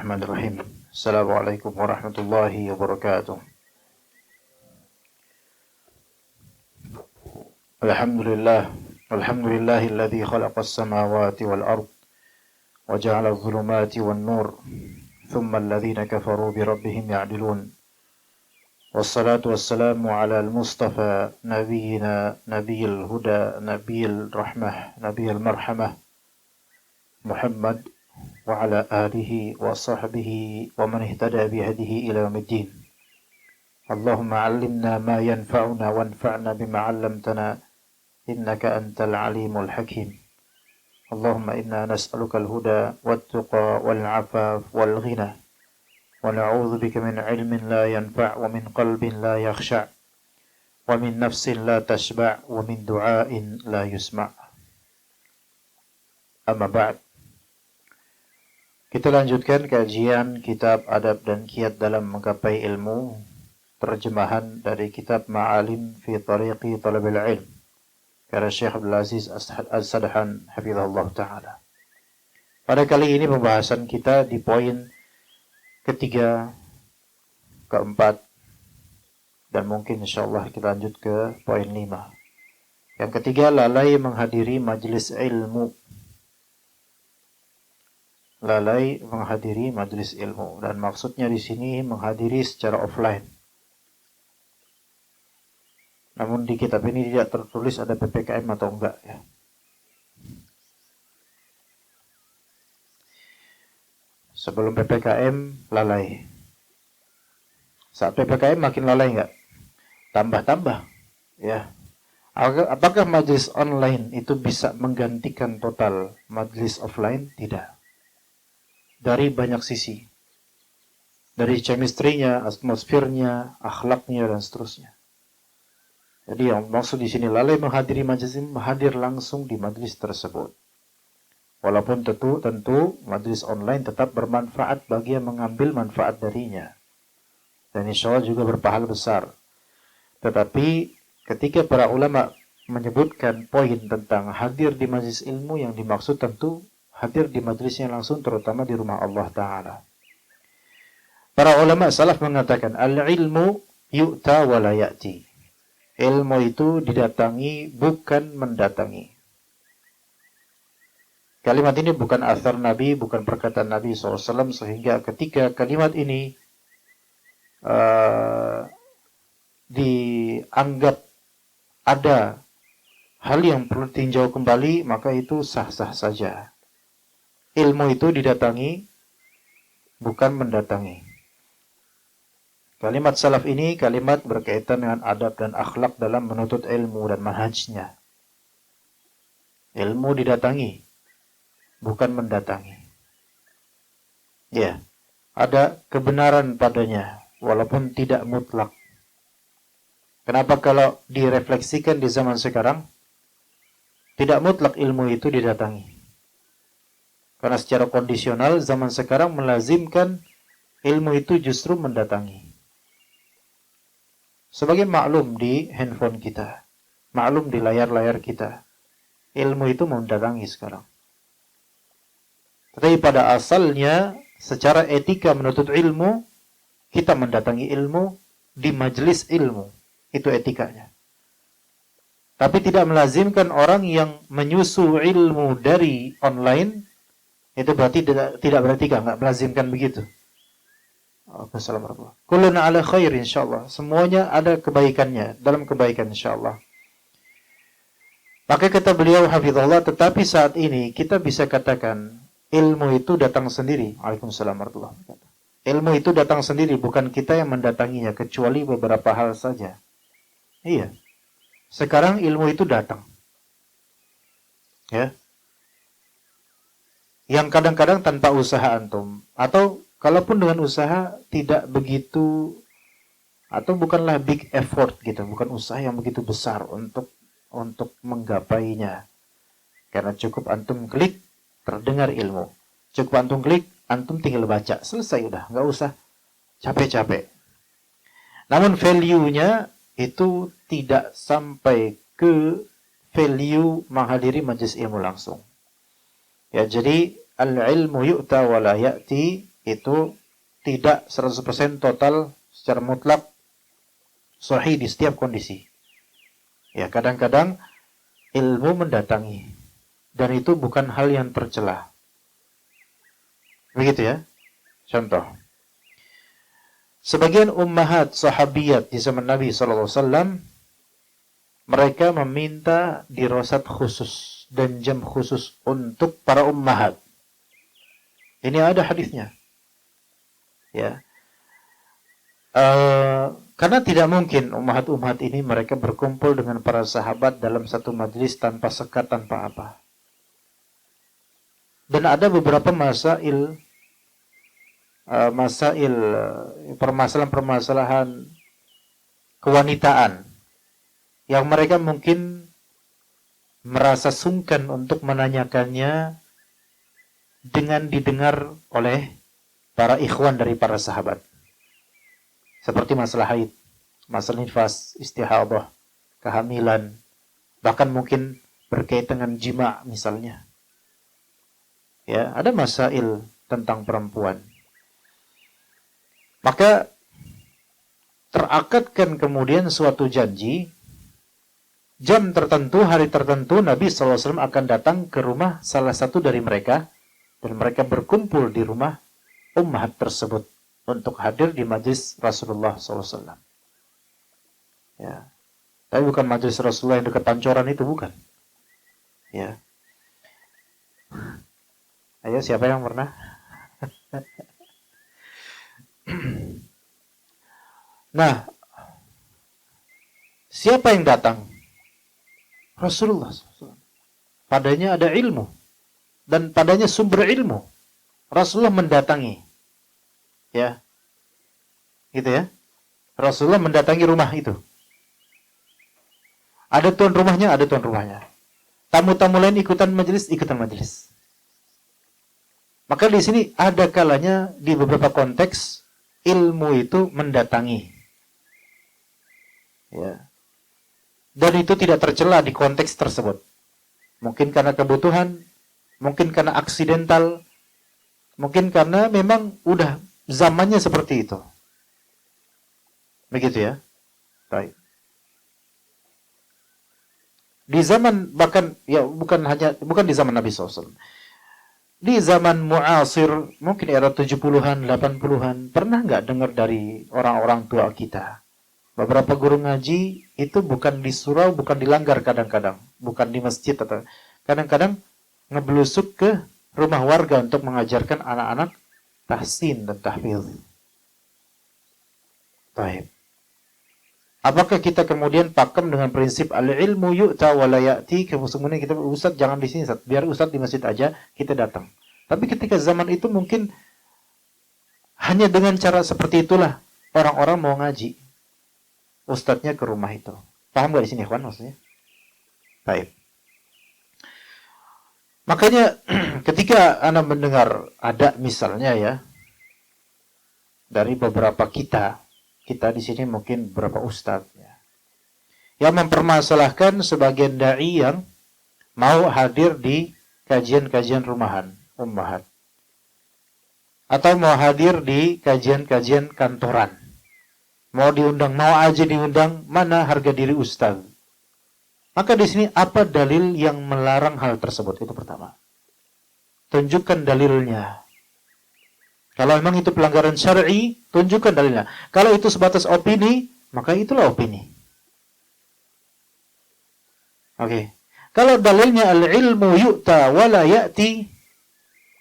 Bismillahirrahmanirrahim. Assalamualaikum warahmatullahi wabarakatuh. Alhamdulillah. Alhamdulillahilladzi khalaqas samawati wal ard wa ja'ala adh-dhulumati wan nur. Thumma alladhina kafaru bi rabbihim ya'dilun. Wassalatu wassalamu ala al-mustafa nabiyyina nabiyil huda nabiyil rahmah nabiyil marhamah Muhammad wa ala alihi wa sahbihi wa man ihtada bihadihi ila yaumiddin. Allahumma 'allimna ma yanfa'una wanfa'na bima 'allamtana innaka antal alimul hakim. Allahumma inna nas'aluka al-huda wat-tuqa wal-'afaf wal-ghina wa na'udzu bika min 'ilmin la yanfa' wa min qalbin la yakhsha' wa min nafsin la tashba' wa min du'ain la yusma'. Amma ba'd. Kita lanjutkan kajian kitab Adab dan Kiat dalam Menggapai Ilmu, terjemahan dari kitab Ma'alim fi Tariqi Talabil Ilm karya Syekh Abdul Aziz As-Sadhan hafizahullah ta'ala. Pada kali ini pembahasan kita di poin ketiga, keempat, dan mungkin insyaallah kita lanjut ke poin 5. Yang ketiga, lalai menghadiri majelis ilmu. Lalai menghadiri majelis ilmu, dan maksudnya di sini menghadiri secara offline. Namun di kitab ini tidak tertulis ada PPKM atau enggak ya. Sebelum PPKM lalai. Saat PPKM makin lalai enggak? Tambah-tambah ya. Apakah majelis online itu bisa menggantikan total majelis offline? Tidak. Dari banyak sisi. Dari chemistry-nya, atmosfernya, akhlaknya, dan seterusnya. Jadi yang maksud di sini lalai menghadiri majelis, hadir langsung di majelis tersebut. Walaupun tentu majelis online tetap bermanfaat bagi yang mengambil manfaat darinya. Dan insya Allah juga berpahala besar. Tetapi ketika para ulama menyebutkan poin tentang hadir di majelis ilmu, yang dimaksud tentu hadir di majelisnya langsung, terutama di rumah Allah Ta'ala. Para ulama salaf mengatakan, al-ilmu yu'ta wa la ya'ti. Ilmu itu didatangi, bukan mendatangi. Kalimat ini bukan athar Nabi, bukan perkataan Nabi SAW, sehingga ketika kalimat ini dianggap ada hal yang perlu ditinjau kembali, maka itu sah-sah saja. Ilmu itu didatangi, bukan mendatangi. Kalimat salaf ini kalimat berkaitan dengan adab dan akhlak dalam menuntut ilmu dan manhajnya. Ilmu didatangi, bukan mendatangi. Ya, ada kebenaran padanya, walaupun tidak mutlak. Kenapa kalau direfleksikan di zaman sekarang, tidak mutlak ilmu itu didatangi? Karena secara kondisional zaman sekarang melazimkan ilmu itu justru mendatangi. Sebagai maklum di handphone kita, maklum di layar-layar kita, ilmu itu mendatangi sekarang. Tetapi pada asalnya, secara etika menuntut ilmu, kita mendatangi ilmu di majelis ilmu. Itu etikanya. Tapi tidak melazimkan orang yang menyusu ilmu dari online, itu berarti tidak berarti nggak melazimkan begitu. Assalamualaikum. Kulluna ala khair insyaallah. Semuanya ada kebaikannya, dalam kebaikan insyaallah. Maka kata beliau hafizahullah, tetapi saat ini kita bisa katakan ilmu itu datang sendiri. Waalaikumsalam warahmatullahi wabarakatuh. Ilmu itu datang sendiri, bukan kita yang mendatanginya, kecuali beberapa hal saja. Iya. Sekarang ilmu itu datang. Ya. Yang kadang-kadang tanpa usaha antum, atau kalaupun dengan usaha tidak begitu, atau bukanlah big effort gitu, bukan usaha yang begitu besar untuk menggapainya. Karena cukup antum klik, terdengar ilmu. Cukup antum klik, antum tinggal baca, selesai udah, nggak usah capek-capek. Namun value-nya itu tidak sampai ke value menghadiri majelis ilmu langsung. Ya, jadi al-ilmu yu'ta wa la ya'ti, itu tidak 100% total secara mutlak sahih di setiap kondisi. Ya, kadang-kadang ilmu mendatangi dan itu bukan hal yang tercela. Begitu ya. Contoh. Sebagian ummahat sahabiyat di zaman Nabi SAW, mereka meminta dirosat khusus dan jam khusus untuk para ummahat. Ini ada hadisnya. Ya. Karena tidak mungkin ummahat-ummahat ini mereka berkumpul dengan para sahabat dalam satu majelis tanpa sekat, tanpa apa. Dan ada beberapa permasalahan-permasalahan kewanitaan yang mereka mungkin merasa sungkan untuk menanyakannya dengan didengar oleh para ikhwan dari para sahabat. Seperti masalah haid, masalah nifas, istihadah, kehamilan, bahkan mungkin berkaitan dengan jima misalnya. Ya, ada masail tentang perempuan. Maka terakadkan kemudian suatu janji, jam tertentu, hari tertentu Nabi SAW akan datang ke rumah salah satu dari mereka dan mereka berkumpul di rumah ummahat tersebut untuk hadir di majlis Rasulullah SAW. Ya, tapi bukan majlis Rasulullah yang dekat Pancoran itu, bukan. Ya. Ayo, siapa yang pernah? Nah, siapa yang datang? Rasulullah SAW. Padanya ada ilmu dan padanya sumber ilmu. Rasulullah mendatangi. Ya. Gitu ya. Rasulullah mendatangi rumah itu. Ada tuan rumahnya, ada tuan rumahnya. Tamu-tamu lain ikutan majelis. Maka di sini ada kalanya di beberapa konteks ilmu itu mendatangi. Ya. Dan itu tidak tercela di konteks tersebut. Mungkin karena kebutuhan, mungkin karena aksidental, mungkin karena memang udah zamannya seperti itu. Begitu ya. Baik. Di zaman bahkan ya bukan di zaman Nabi SAW. Di zaman muasir, mungkin era 70-an, 80-an, pernah nggak dengar dari orang-orang tua kita? Beberapa guru ngaji itu bukan di surau, bukan di langgar kadang-kadang, bukan di masjid atau kadang-kadang ngeblusuk ke rumah warga untuk mengajarkan anak-anak tahsin dan tahfidz. Baik. Apakah kita kemudian pakem dengan prinsip al-ilmu yu'ta wa la ya'ti, kemudian kita Ustaz jangan di sini, Ustaz. Biar Ustaz di masjid aja, kita datang. Tapi ketika zaman itu mungkin hanya dengan cara seperti itulah orang-orang mau ngaji. Ustadznya ke rumah itu. Paham gak di sini, ikhwan, maksudnya? Baik. Makanya ketika Anda mendengar ada misalnya ya dari beberapa kita di sini mungkin beberapa ustadz ya, yang mempermasalahkan sebagian dai yang mau hadir di kajian-kajian rumahan, ummahat, atau mau hadir di kajian-kajian kantoran, mau diundang, mau aja diundang, mana harga diri ustadz. Maka di sini apa dalil yang melarang hal tersebut? Itu pertama. Tunjukkan dalilnya. Kalau memang itu pelanggaran syar'i, tunjukkan dalilnya. Kalau itu sebatas opini, maka itulah opini. Oke. Kalau dalilnya al-ilmu yu'ta wa la ya'ti,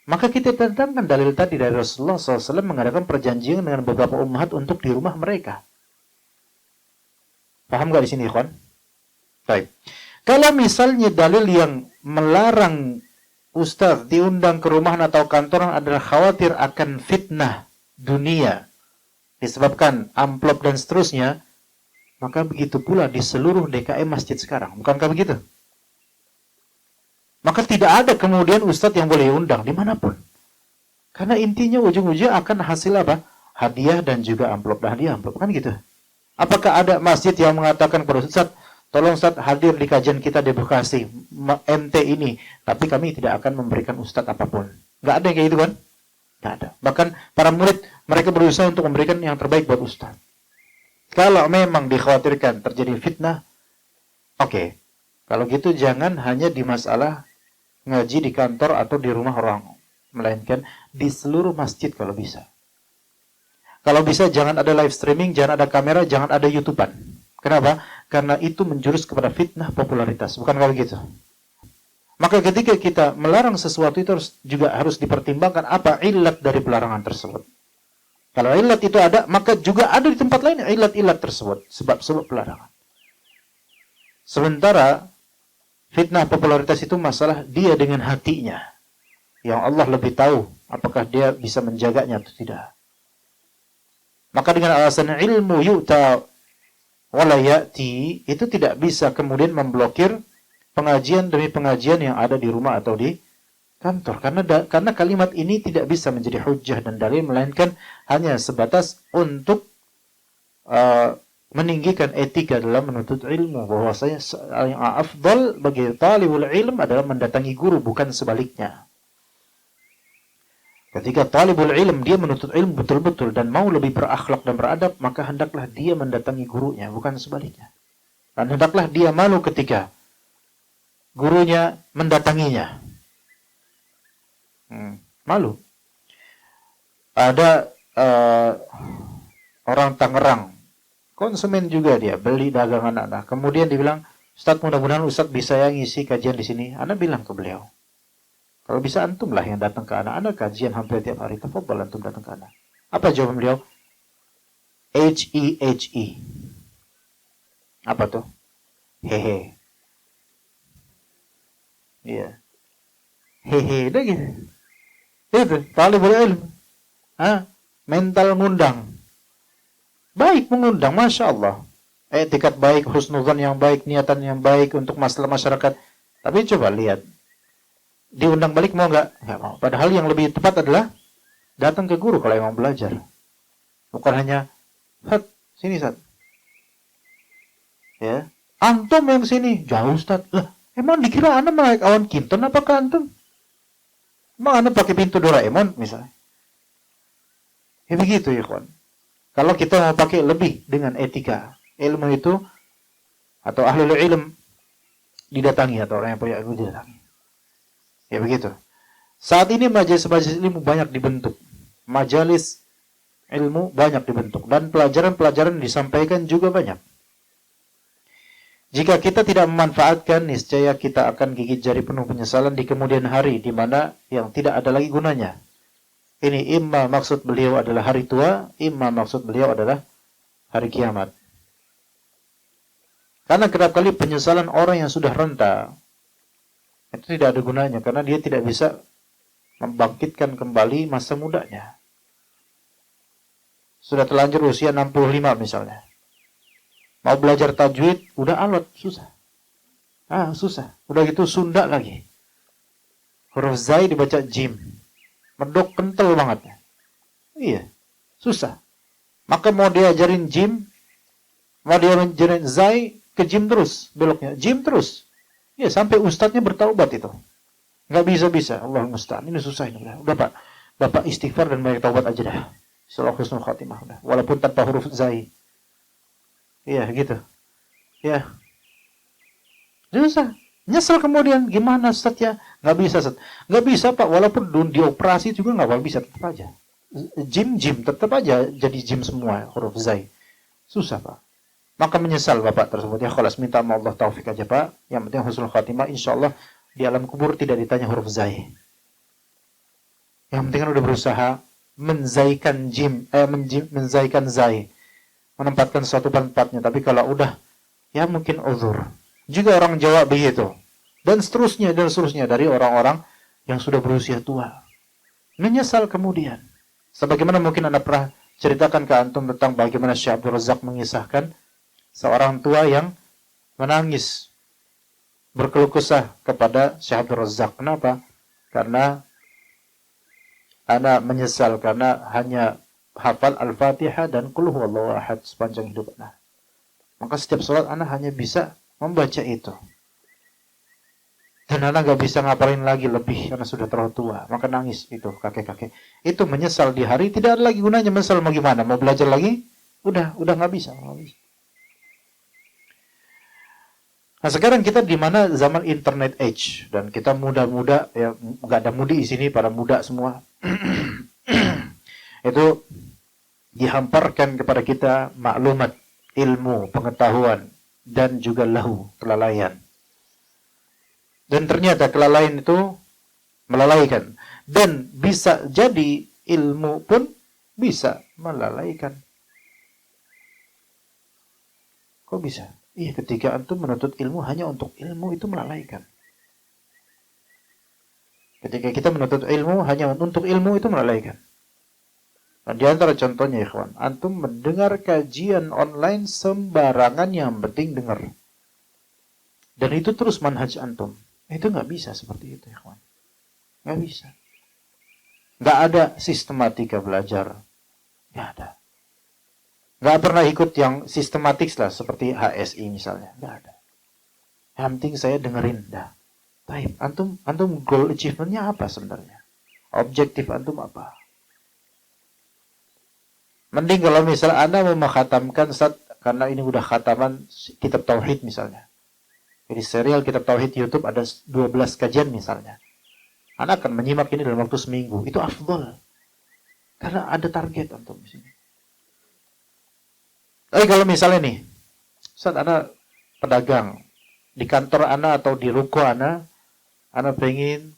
maka kita tentangkan dalil tadi dari Rasulullah SAW mengadakan perjanjian dengan beberapa ummahat untuk di rumah mereka. Paham gak di sini, ikhwan? Baik. Kalau misalnya dalil yang melarang ustaz diundang ke rumah atau kantoran adalah khawatir akan fitnah dunia disebabkan amplop dan seterusnya, maka begitu pula di seluruh DKM masjid sekarang. Bukankah begitu? Maka tidak ada kemudian ustaz yang boleh undang dimanapun. Karena intinya ujung-ujungnya akan hasil apa? Hadiah dan juga amplop. Hadiah amplop, kan gitu. Apakah ada masjid yang mengatakan kepada ustaz, tolong Ustaz hadir di kajian kita di Bekasi MT ini, tapi kami tidak akan memberikan Ustaz apapun. Nggak ada yang kayak gitu kan? Tidak ada. Bahkan para murid, mereka berusaha untuk memberikan yang terbaik buat ustaz. Kalau memang dikhawatirkan terjadi fitnah, oke. Kalau gitu jangan hanya di masalah ngaji di kantor atau di rumah orang, melainkan di seluruh masjid kalau bisa. Kalau bisa jangan ada live streaming, jangan ada kamera, jangan ada YouTubean. Kenapa? Karena itu menjurus kepada fitnah popularitas. Bukan kalau gitu. Maka ketika kita melarang sesuatu itu juga harus dipertimbangkan apa ilat dari pelarangan tersebut. Kalau ilat itu ada, maka juga ada di tempat lain ilat-ilat tersebut. Sebab-sebab pelarangan. Sementara fitnah popularitas itu masalah dia dengan hatinya. Yang Allah lebih tahu apakah dia bisa menjaganya atau tidak. Maka dengan alasan ilmu yu'ta wala ya'ti, itu tidak bisa kemudian memblokir pengajian demi pengajian yang ada di rumah atau di kantor. Karena kalimat ini tidak bisa menjadi hujjah dan dalil, melainkan hanya sebatas untuk meninggikan etika dalam menuntut ilmu. Bahwasanya yang afdal bagi talibul ilm adalah mendatangi guru, bukan sebaliknya. Ketika talibul ilm dia menuntut ilmu betul-betul dan mau lebih berakhlak dan beradab, maka hendaklah dia mendatangi gurunya, bukan sebaliknya. Dan hendaklah dia malu ketika gurunya mendatanginya. Malu. Ada orang Tangerang, konsumen juga dia, beli dagangan anak. Kemudian dibilang, Ustaz, mudah-mudahan Ustaz bisa ya ngisi kajian di sini. Ana bilang ke beliau, kalau bisa antum lah yang datang ke anak kajian hampir tiap hari. Tafadhal antum datang ke anak. Apa jawaban beliau? H-E-H-E. Apa tuh? Hehe. Iya. Hehe. Udah gitu. Itu. Talibul ilm. Mental ngundang. Baik mengundang. Masya Allah. Etikat baik, husnuzan yang baik, niatan yang baik untuk masalah masyarakat. Tapi coba lihat. Diundang balik mau nggak? Nggak mau. Padahal yang lebih tepat adalah datang ke guru kalau yang mau belajar. Bukan hanya, sini Ustaz. Ya. Antum yang sini. Jauh Ustaz. Lah, emang dikira anda naik awan kinton apakah antum? Emang anda pakai pintu Doraemon misalnya? Ya begitu ya kawan. Kalau kita mau pakai lebih dengan etika, ilmu itu atau ahlul ilm didatangi atau orang yang punya ilmu didatangi. Ya begitu. Saat ini majelis-majelis ilmu banyak dibentuk. Majelis ilmu banyak dibentuk. Dan pelajaran-pelajaran disampaikan juga banyak. Jika kita tidak memanfaatkan, niscaya kita akan gigit jari penuh penyesalan di kemudian hari, di mana yang tidak ada lagi gunanya. Ini imma maksud beliau adalah hari tua, imma maksud beliau adalah hari kiamat. Karena kerap kali penyesalan orang yang sudah renta, itu tidak ada gunanya karena dia tidak bisa membangkitkan kembali masa mudanya. Sudah terlanjur usia 65 misalnya. Mau belajar tajwid, udah alot, susah. Susah. Udah gitu Sunda lagi. Huruf zai dibaca jim. Medok kental banget. Iya, susah. Maka mau diajarin jim, mau dia ajarin zai, ke jim terus beloknya. Jim terus. Ya, sampai ustadznya bertaubat itu. Nggak bisa-bisa. Allah musta'an. Ini susah ini. Udah Pak. Bapak istighfar dan banyak taubat aja dah. Salah husnul khatimah. Udah. Walaupun tanpa huruf zai. Iya, gitu. Ya. Susah. Nyesel kemudian. Gimana Ustaz ya? Nggak bisa Ustaz. Nggak bisa Pak. Walaupun dioperasi juga nggak bisa. Tetap aja. Jim. Tetap aja jadi jim semua. Huruf zai. Susah Pak. Maka menyesal bapak tersebut. Ya khalas, minta sama Allah taufik aja Pak. Yang penting husnul khatimah, insyaallah di alam kubur tidak ditanya huruf zai. Yang penting kan udah berusaha menzaikan menzaikan zai. Menempatkan sesuatu tempatnya. Tapi kalau udah, ya mungkin uzur. Juga orang Jawa begitu. Dan seterusnya dari orang-orang yang sudah berusia tua. Menyesal kemudian. Sebagaimana mungkin Anda pernah ceritakan ke antum tentang bagaimana Syekh Abdul Razak mengisahkan seorang tua yang menangis berkeluh kesah kepada Syekh Abdul Razak. Kenapa? Karena ana menyesal karena hanya hafal Al-Fatihah dan Qul huwallahu ahad sepanjang hidup ana. Maka setiap sholat ana hanya bisa membaca itu. Dan anak nggak bisa ngapalin lagi lebih karena sudah terlalu tua. Maka nangis itu kakek-kakek. Itu menyesal di hari, tidak ada lagi gunanya menyesal mau gimana. Mau belajar lagi? Udah nggak bisa. Nah sekarang kita di mana zaman internet age dan kita muda-muda ya, nggak ada mudi di sini, para muda semua. Itu dihamparkan kepada kita maklumat, ilmu, pengetahuan dan juga lahu, kelalaian. Dan ternyata kelalaian itu melalaikan dan bisa jadi ilmu pun bisa melalaikan. Kok bisa? Iya, ketika antum menuntut ilmu hanya untuk ilmu itu melalaikan. Ketika kita menuntut ilmu hanya untuk ilmu itu melalaikan. Nah, di antara contohnya, ikhwan, antum mendengar kajian online sembarangan yang penting dengar. Dan itu terus manhaj antum. Itu nggak bisa seperti itu, ikhwan. Nggak bisa. Nggak ada sistematika belajar. Nggak ada. Nggak pernah ikut yang sistematik lah, seperti HSI misalnya. Nggak ada. Yang penting saya dengerin, dah. Baik, antum goal achievementnya apa sebenarnya? Objektif antum apa? Mending kalau misalnya Anda mau mengkhatamkan karena ini udah khataman kitab tauhid misalnya. Jadi serial kitab tauhid YouTube ada 12 kajian misalnya. Anda akan menyimak ini dalam waktu seminggu. Itu afdol. Karena ada target antum di sini. Tapi kalau misalnya nih, saat Anda pedagang, di kantor Anda atau di ruko Anda pengen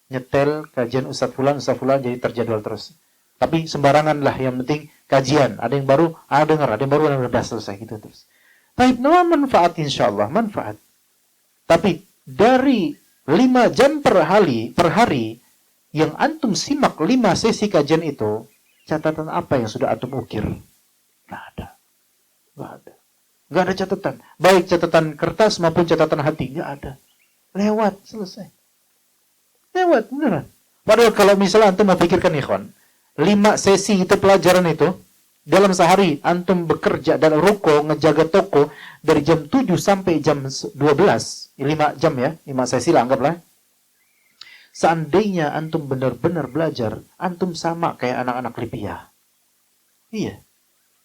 nyetel kajian Ustaz Fulan jadi terjadwal terus. Tapi sembarangan lah, yang penting kajian. Ada yang baru, dengar, ada yang baru, yang udah selesai gitu terus. Tapi manfaat insyaallah, manfaat. Tapi dari 5 jam per hari yang antum simak 5 sesi kajian itu, catatan apa yang sudah antum ukir? Nggak ada. Nggak ada catatan. Baik catatan kertas maupun catatan hati. Nggak ada. Lewat. Selesai. Lewat. Beneran. Padahal kalau misalnya antum memikirkan ikhwan, 5 sesi itu pelajaran itu, dalam sehari antum bekerja dan ruko, ngejaga toko, dari jam 7 sampai jam 12. 5 jam ya. 5 sesi lah anggaplah. Seandainya antum benar-benar belajar, antum sama kayak anak-anak Libya.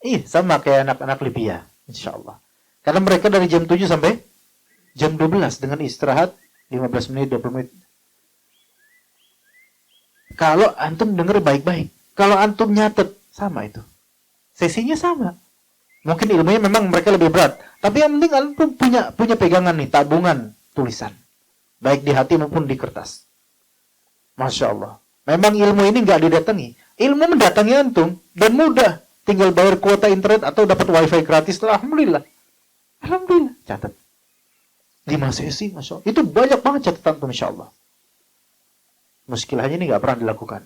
Iya, sama kayak anak-anak Libya, insyaallah. Karena mereka dari jam 7 sampai jam 12 dengan istirahat 15 menit, 20 menit. Kalau antum denger baik-baik, kalau antum nyatet, sama itu. Sesinya sama. Mungkin ilmunya memang mereka lebih berat, tapi yang penting antum punya pegangan nih, tabungan tulisan. Baik di hati maupun di kertas. Masya Allah. Memang ilmu ini nggak didatangi. Ilmu mendatangi antum dan mudah. Tinggal bayar kuota internet atau dapat wifi gratis. Alhamdulillah. Alhamdulillah. Catat. 5 sesi, Masya Allah. Itu banyak banget catatan antum, insya Allah. Muskilahnya ini nggak pernah dilakukan.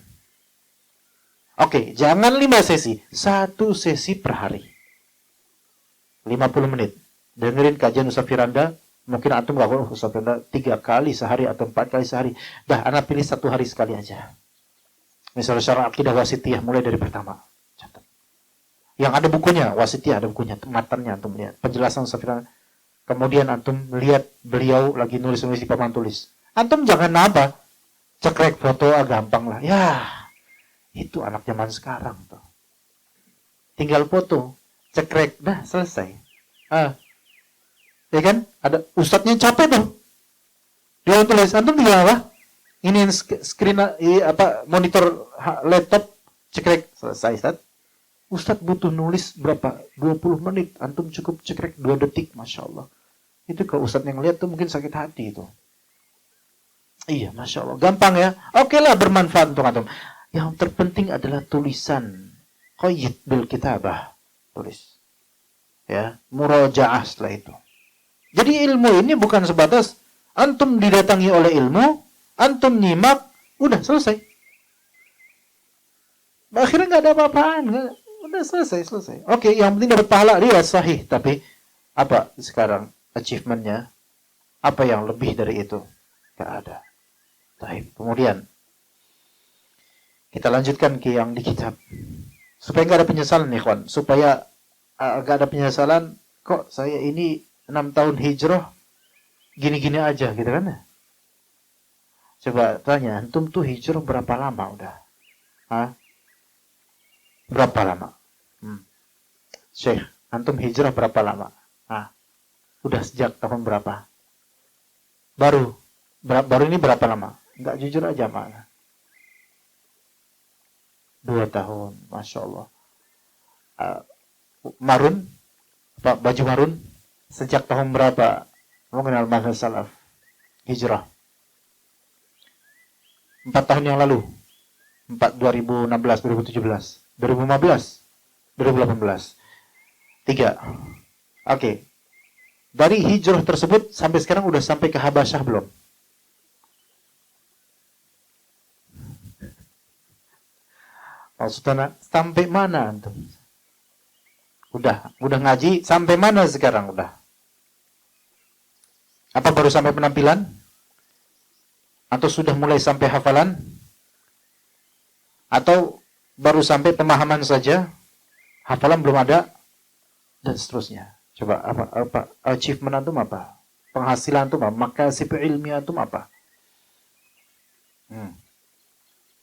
Oke, jangan 5 sesi. 1 sesi per hari. 50 menit. Dengerin kajian Ustaz Firanda. Mungkin antum nggak Ustaz Firanda 3 kali sehari atau 4 kali sehari. Dah, anak pilih 1 hari sekali aja. Misalnya syarah akidah wasitiyah mulai dari pertama. Catat. Yang ada bukunya, wasitiyah ada bukunya, matanya antum lihat. Penjelasan Ustaz Firanda. Kemudian antum lihat beliau lagi nulis di papan tulis. Antum jangan apa? Cekrek foto, gampang lah. Ya, itu anak zaman sekarang tuh. Tinggal foto, cekrek, dah selesai. Ya kan? Ada ustadznya capek tuh. Dia tulis, antum tinggal apa? Ini screen monitor laptop, cekrek, selesai, Ustaz. Ustadz butuh nulis berapa? 20 menit. Antum cukup cekrek 2 detik, Masya Allah. Itu kalau ustadz yang lihat tuh mungkin sakit hati itu. Iya, Masya Allah. Gampang ya. Oke lah, bermanfaat untuk antum. Yang terpenting adalah tulisan. Qayyid bil kitabah. Tulis. Ya, murajaah setelah itu. Jadi ilmu ini bukan sebatas antum didatangi oleh ilmu, antum nyimak, udah selesai. Akhirnya nggak ada apa-apaan. Udah selesai. Oke, yang penting dapat pahala, riwayat sahih. Tapi apa sekarang achievementnya? Apa yang lebih dari itu? Gak ada. Baik. Kemudian kita lanjutkan ke yang di kitab. Supaya nggak ada penyesalan nih, kawan. Supaya nggak ada penyesalan. Kok saya ini 6 tahun hijrah gini-gini aja, gitu kan? Coba tanya, antum tuh hijrah berapa lama udah? Hah? Berapa lama? Syekh, antum hijrah berapa lama? Hah? Udah sejak tahun berapa? Baru ini berapa lama? Enggak, jujur aja mana? 2 tahun, Masya Allah. Marun, baju marun, sejak tahun berapa mengenal manhaj salaf? Hijrah. 4 tahun yang lalu. 2016, 2017, 2015, 2018. 3. Oke. Dari hijrah tersebut sampai sekarang udah sampai ke Habasyah belum? Maksudnya sampai mana antum? Udah ngaji sampai mana sekarang udah? Apa baru sampai penampilan? Atau sudah mulai sampai hafalan? Atau baru sampai pemahaman saja? Hafalan belum ada? Dan seterusnya. Coba apa achievement antum apa? Penghasilan antum apa? Makasih ilmiah antum apa?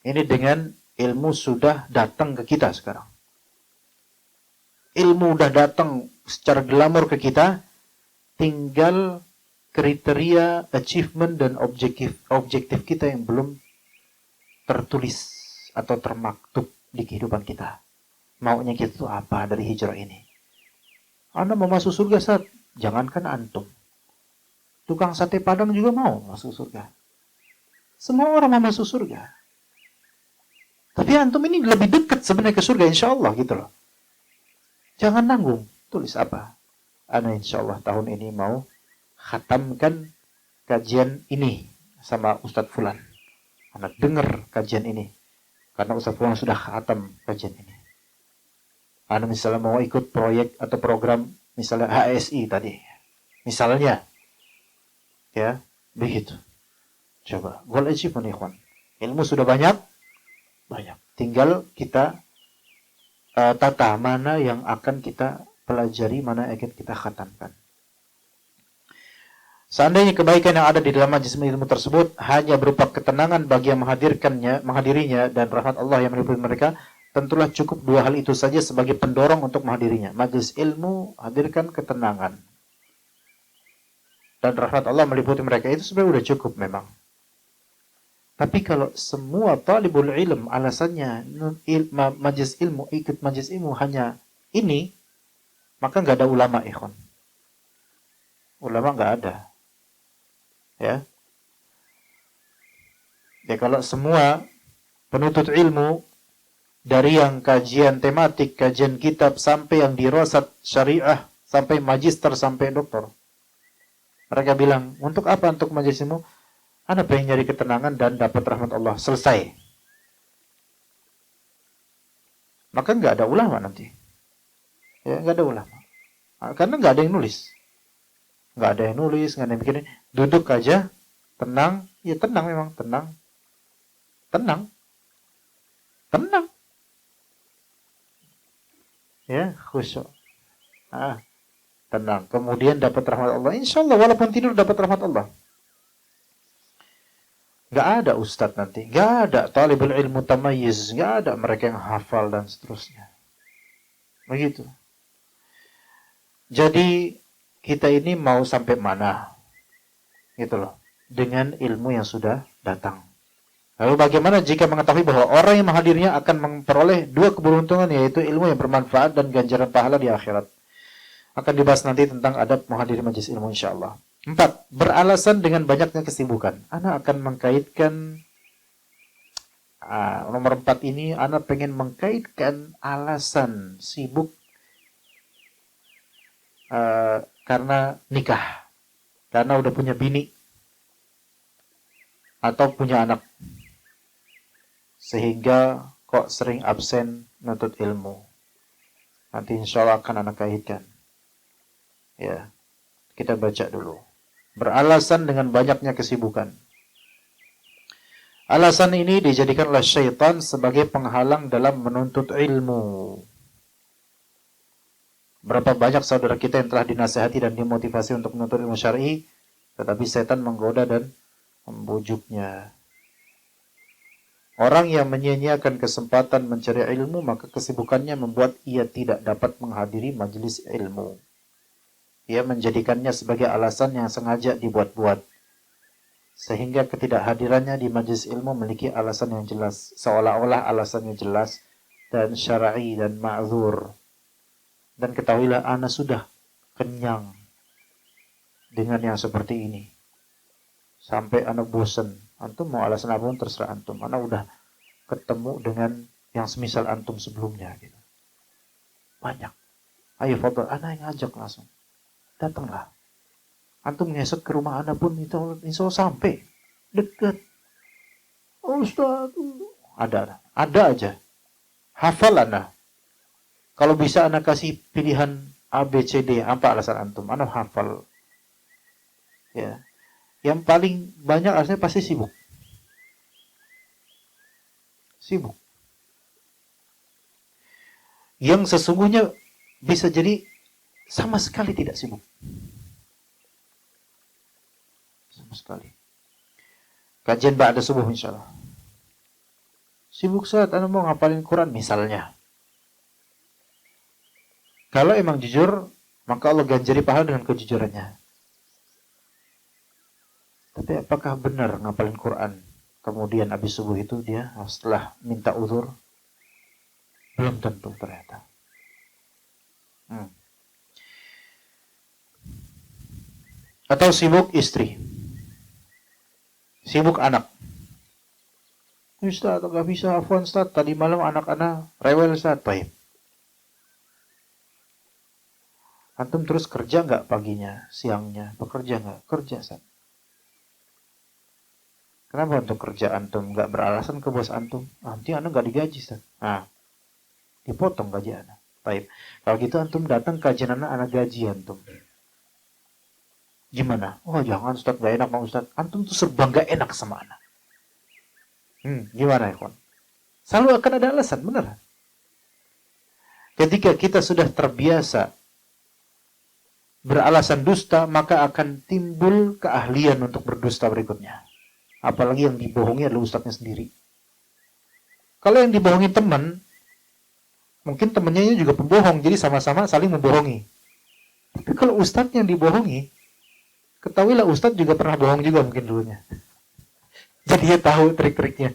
Ini dengan ilmu sudah datang ke kita sekarang. Ilmu udah datang secara glamor ke kita, tinggal kriteria achievement dan objektif kita yang belum tertulis atau termaktub di kehidupan kita. Maunya kita itu apa dari hijrah ini? Anda mau masuk surga, Ustaz? Jangankan antum. Tukang sate Padang juga mau masuk surga. Semua orang mau masuk surga. Tapi antum ini lebih dekat sebenarnya ke surga, insya Allah gitu loh. Jangan nanggung. Tulis apa? Ana insya Allah tahun ini mau khatamkan kajian ini sama Ustadz Fulan. Ana dengar kajian ini. Karena Ustadz Fulan sudah khatam kajian ini. Ana misalnya mau ikut proyek atau program misalnya HSI tadi. Misalnya. Ya, begitu. Coba. Goal achievement, ikhwan. Ilmu sudah banyak. Tinggal kita tata mana yang akan kita pelajari, mana yang akan kita khatamkan. Seandainya kebaikan yang ada di dalam majelis ilmu tersebut hanya berupa ketenangan bagi yang menghadirinya dan rahmat Allah yang meliputi mereka, tentulah cukup 2 hal itu saja sebagai pendorong untuk menghadirinya. Majelis ilmu hadirkan ketenangan dan rahmat Allah meliputi mereka, itu sebenarnya sudah cukup memang. Tapi kalau semua talibul ilm alasannya majelis ilmu, ikut majelis ilmu hanya ini, maka nggak ada ulama, ikhwan. Ulama nggak ada. Ya. Ya kalau semua penuntut ilmu dari yang kajian tematik, kajian kitab sampai yang dirasat syariah, sampai magister, sampai doktor. Mereka bilang, untuk apa untuk majelis ilmu? Anda pengen nyari ketenangan dan dapat rahmat Allah. Selesai. Maka nggak ada ulama nanti. Ya, nggak ada ulama. Karena nggak ada yang nulis. Nggak ada yang nulis, nggak ada yang bikin. Duduk aja, tenang. Ya tenang memang, tenang. Tenang. Tenang. Ya, khusyuk. Tenang. Kemudian dapat rahmat Allah. Insya Allah, walaupun tidur dapat rahmat Allah. Gak ada ustadz nanti, gak ada talibul ilmu tamayyiz, gak ada mereka yang hafal dan seterusnya. Begitu. Jadi kita ini mau sampai mana? Gitu loh. Dengan ilmu yang sudah datang. Lalu bagaimana jika mengetahui bahwa orang yang menghadirinya akan memperoleh 2 keberuntungan, yaitu ilmu yang bermanfaat dan ganjaran pahala di akhirat. Akan dibahas nanti tentang adab menghadiri majelis ilmu insyaallah. 4. Beralasan dengan banyaknya kesibukan. Ana akan mengkaitkan nomor 4 ini, Ana pengen mengkaitkan alasan sibuk karena nikah, karena udah punya bini atau punya anak, sehingga kok sering absen nuntut ilmu. Nanti insya Allah akan Ana kaitkan. Ya, kita baca dulu. Beralasan dengan banyaknya kesibukan. Alasan ini dijadikan oleh syaitan sebagai penghalang dalam menuntut ilmu. Berapa banyak saudara kita yang telah dinasihati dan dimotivasi untuk menuntut ilmu syar'i, tetapi setan menggoda dan membujuknya. Orang yang menyia-nyiakan kesempatan mencari ilmu, maka kesibukannya membuat ia tidak dapat menghadiri majelis ilmu. Ia menjadikannya sebagai alasan yang sengaja dibuat-buat, sehingga ketidakhadirannya di majelis ilmu memiliki alasan yang jelas, seolah-olah alasannya jelas dan syar'i dan ma'zur. Dan ketahuilah, ana sudah kenyang dengan yang seperti ini. Sampai ana bosan. Antum mau alasan apa pun terserah antum. Ana udah ketemu dengan yang semisal antum sebelumnya gitu. Banyak. Ayo fadhal, ana yang ngajak langsung. Datanglah. Antum ngesek ke rumah ana pun itu insya Allah sampai. Dekat. Oh, Ustaz. Ada aja. Hafal ana. Kalau bisa ana kasih pilihan A, B, C, D. Apa alasan antum? Ana hafal. Ya. Yang paling banyak alasannya pasti sibuk. Sibuk. Yang sesungguhnya bisa jadi sama sekali tidak sibuk. Sama sekali. Kajian ba'da subuh insyaallah. Sibuk saat anda mau ngapalin Quran misalnya. Kalau emang jujur, maka Allah ganjari pahala dengan kejujurannya. Tapi apakah benar ngapalin Quran? Kemudian habis subuh itu dia setelah minta uzur? Belum tentu ternyata. Atau sibuk istri. Sibuk anak. Ustaz, gak bisa afwan Ustaz. Tadi malam anak-anak rewel Ustaz. Baik. Antum terus kerja gak paginya, siangnya? Bekerja gak? Kerja Ustaz. Kenapa untuk kerja antum gak beralasan ke bos antum? Nanti anak gak digaji Ustaz. Nah, dipotong gaji anak. Baik. Kalau gitu antum datang kajian anak gaji antum. Gimana? Oh jangan Ustaz, gak enak Bang Ustaz. Antum tuh serba gak enak sama anak. Gimana ya kawan? Selalu akan ada alasan, benar. Ketika kita sudah terbiasa beralasan dusta, maka akan timbul keahlian untuk berdusta berikutnya. Apalagi yang dibohongi adalah ustadznya sendiri. Kalau yang dibohongi teman, mungkin temannya juga pembohong, jadi sama-sama saling membohongi. Tapi kalau ustadz yang dibohongi, ketahuilah ustadz juga pernah bohong juga mungkin dulunya. Jadi dia tahu trik-triknya.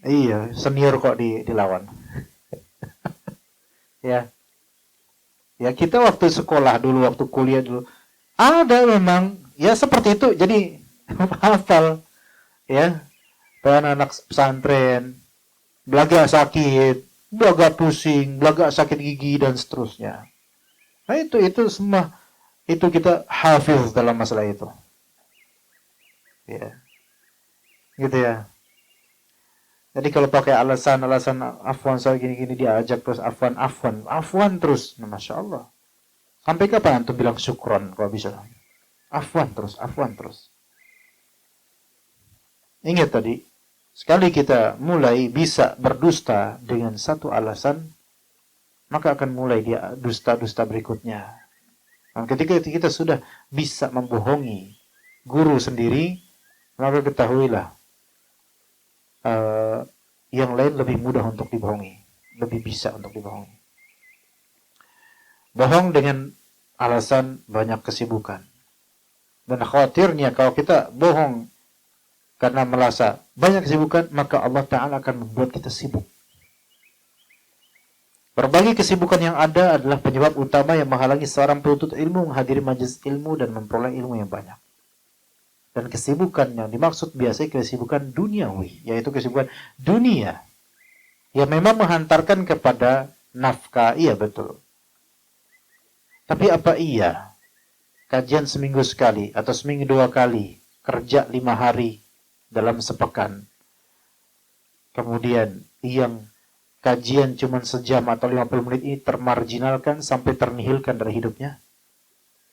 Iya, senior kok dilawan. Ya. Ya kita waktu sekolah dulu, waktu kuliah dulu, ada memang ya seperti itu. Jadi hafal ya. Anak pesantren, belaga sakit, belaga pusing, belaga sakit gigi dan seterusnya. Nah itu semua itu kita hafiz dalam masalah itu. Ya. Gitu ya. Jadi kalau pakai alasan afwan saya gini-gini diajak terus afwan terus. Nah, Masya Allah. Sampai kapan antum bilang syukron kalau bisa? Afwan terus. Ingat tadi, sekali kita mulai bisa berdusta dengan satu alasan, maka akan mulai dia dusta-dusta berikutnya. Dan ketika kita sudah bisa membohongi guru sendiri, maka ketahuilah yang lain lebih mudah untuk dibohongi, lebih bisa untuk dibohongi. Bohong dengan alasan banyak kesibukan. Dan khawatirnya kalau kita bohong karena merasa banyak kesibukan, maka Allah Ta'ala akan membuat kita sibuk. Berbagai kesibukan yang ada adalah penyebab utama yang menghalangi seorang penuntut ilmu menghadiri majelis ilmu dan memperoleh ilmu yang banyak. Dan kesibukan yang dimaksud biasanya kesibukan duniawi, yaitu kesibukan dunia yang memang menghantarkan kepada nafkah. Iya betul. Tapi apa iya kajian seminggu sekali atau seminggu 2 kali, kerja 5 hari dalam sepekan, kemudian yang kajian cuma sejam atau 50 menit ini termarginalkan sampai ternihilkan dari hidupnya?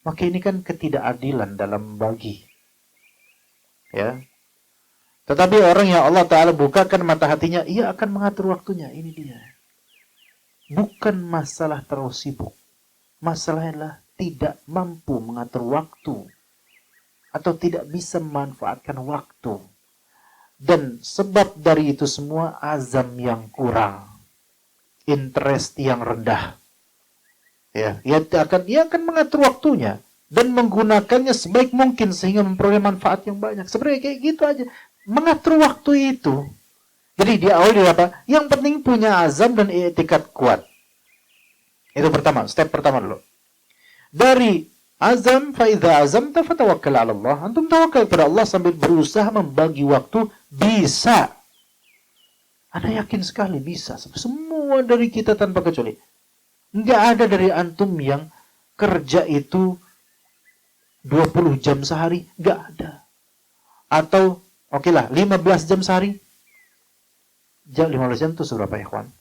Maka ini kan ketidakadilan dalam bagi. Ya. Tetapi orang yang Allah Ta'ala bukakan mata hatinya, ia akan mengatur waktunya. Ini dia. Bukan masalah terlalu sibuk. Masalahnya adalah tidak mampu mengatur waktu. atau tidak bisa memanfaatkan waktu. Dan sebab dari itu semua azam yang kurang, interest yang rendah. Ya, dia akan mengatur waktunya dan menggunakannya sebaik mungkin sehingga memperoleh manfaat yang banyak. Sebenarnya kayak gitu aja. Mengatur waktu itu. Jadi di awal dia apa? Yang penting punya azam dan i'tikad kuat. Itu pertama, step pertama dulu. Dari azam, fa'idha azam, tafatawakkal ala Allah. Antum tawakal kepada Allah sambil berusaha membagi waktu. Bisa. Anda yakin sekali bisa. Semua dari kita tanpa kecuali. Nggak ada dari antum yang kerja itu 20 jam sehari. Nggak ada. Atau, oke lah, 15 jam sehari. 15 jam itu seberapa ya, kawan?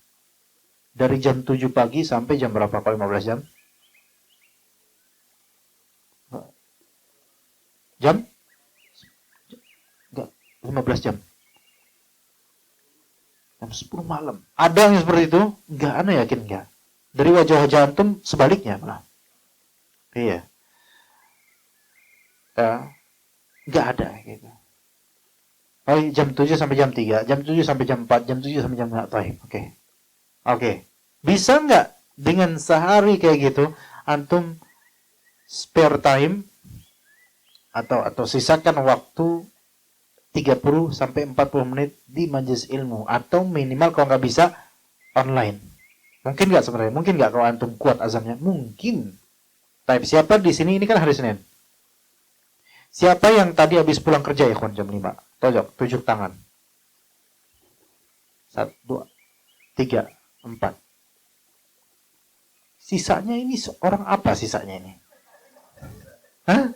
Dari jam 7 pagi sampai jam berapa kalau 15 jam? Jam? Enggak, 15 jam. Jam 10 malam. Ada yang seperti itu? Enggak, Anda yakin enggak? Dari wajah-wajah antum sebaliknya malah. Iya. Enggak ada gitu. Oh, jam 7 sampai jam 3, jam 7 sampai jam 4, jam 7 sampai jam 4. Oke. Bisa nggak dengan sehari kayak gitu, antum spare time atau sisakan waktu 30 sampai 40 menit di majelis ilmu atau minimal kalau nggak bisa online. Mungkin nggak sebenarnya? Mungkin nggak kalau antum kuat azamnya? Mungkin. Tapi siapa di sini ini kan hari Senin? Siapa yang tadi habis pulang kerja ya, jam 5? Tojok, tunjuk tangan. 1, 2, 3, 4. Sisanya ini orang apa sisanya ini? Hah?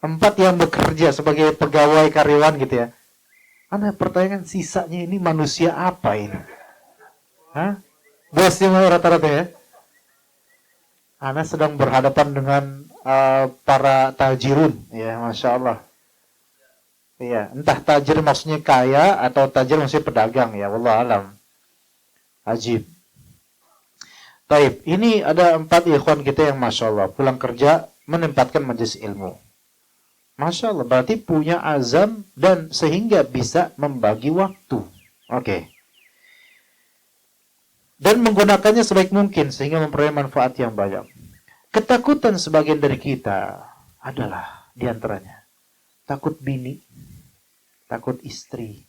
4 yang bekerja sebagai pegawai karyawan gitu ya. Anda pertanyakan sisanya ini manusia apa ini? Bosnya rata-rata ya? Anda sedang berhadapan dengan para tajirun, ya, Masya Allah. Iya, entah tajir maksudnya kaya atau tajir maksudnya pedagang, ya, wallah alam. Ajib. Taib, ini ada 4 ikhwan kita yang Masya Allah pulang kerja menempatkan majelis ilmu. Masya Allah, berarti punya azam dan sehingga bisa membagi waktu. Oke. Dan menggunakannya sebaik mungkin sehingga memperoleh manfaat yang banyak. Ketakutan sebagian dari kita adalah diantaranya takut bini, takut istri.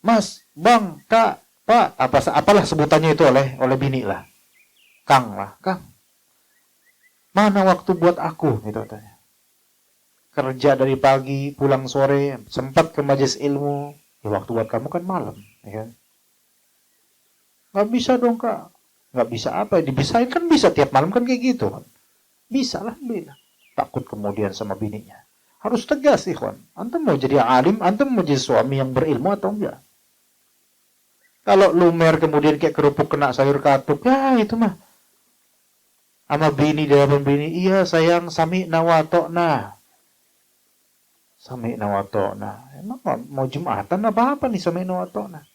Mas, bang, kak, pak, apalah sebutannya itu oleh bini lah, kang. Mana waktu buat aku, gitu katanya. Kerja dari pagi, pulang sore, sempat ke majelis ilmu. Ya, waktu buat kamu kan malam, ya kan? Nggak bisa dong, kak. Nggak bisa apa? Dibisain kan bisa tiap malam kan kayak gitu kan? Bisa lah, bila. Takut kemudian sama bininya. Harus tegas, ikhwan. Antum mau jadi alim, antum mau jadi suami yang berilmu atau enggak? Kalau lumer kemudian kayak kerupuk kena sayur katuk, ya itu mah. Sama bini, depan bini, iya sayang, sami nawatokna. Sami nawatokna. Emang mau Jumatan apa-apa nih sami nawatokna?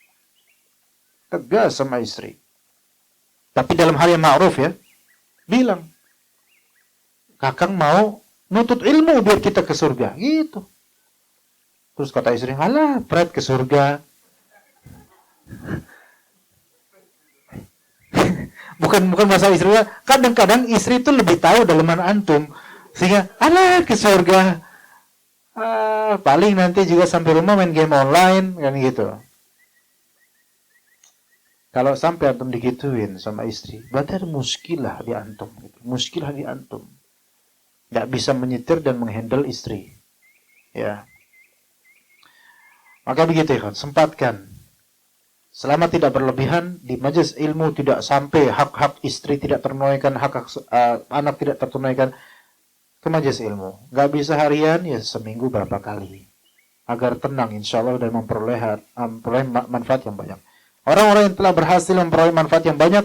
Tegas sama istri. Tapi dalam hal yang ma'ruf ya, bilang, kakang mau nutut ilmu biar kita ke surga, gitu. Terus kata istri, alah, Fred ke surga. Bukan masalah istri. Kadang-kadang istri itu lebih tahu dalaman antum. Sehingga, alah, ke surga. Paling nanti juga sampai rumah main game online, kan gitu. Kalau sampai antum digituin sama istri, berarti ada muskilah di antum. Gitu. Muskilah di antum. Nggak bisa menyetir dan menghandle istri. Ya. Maka begitu ya kan, sempatkan. Selama tidak berlebihan, di majelis ilmu tidak sampai hak-hak istri tidak tertunaikan, hak-hak anak tidak tertunaikan, ke majelis ilmu. Nggak bisa harian, ya seminggu berapa kali. Agar tenang, insya Allah, dan memperoleh manfaat yang banyak. Orang-orang yang telah berhasil memperoleh manfaat yang banyak,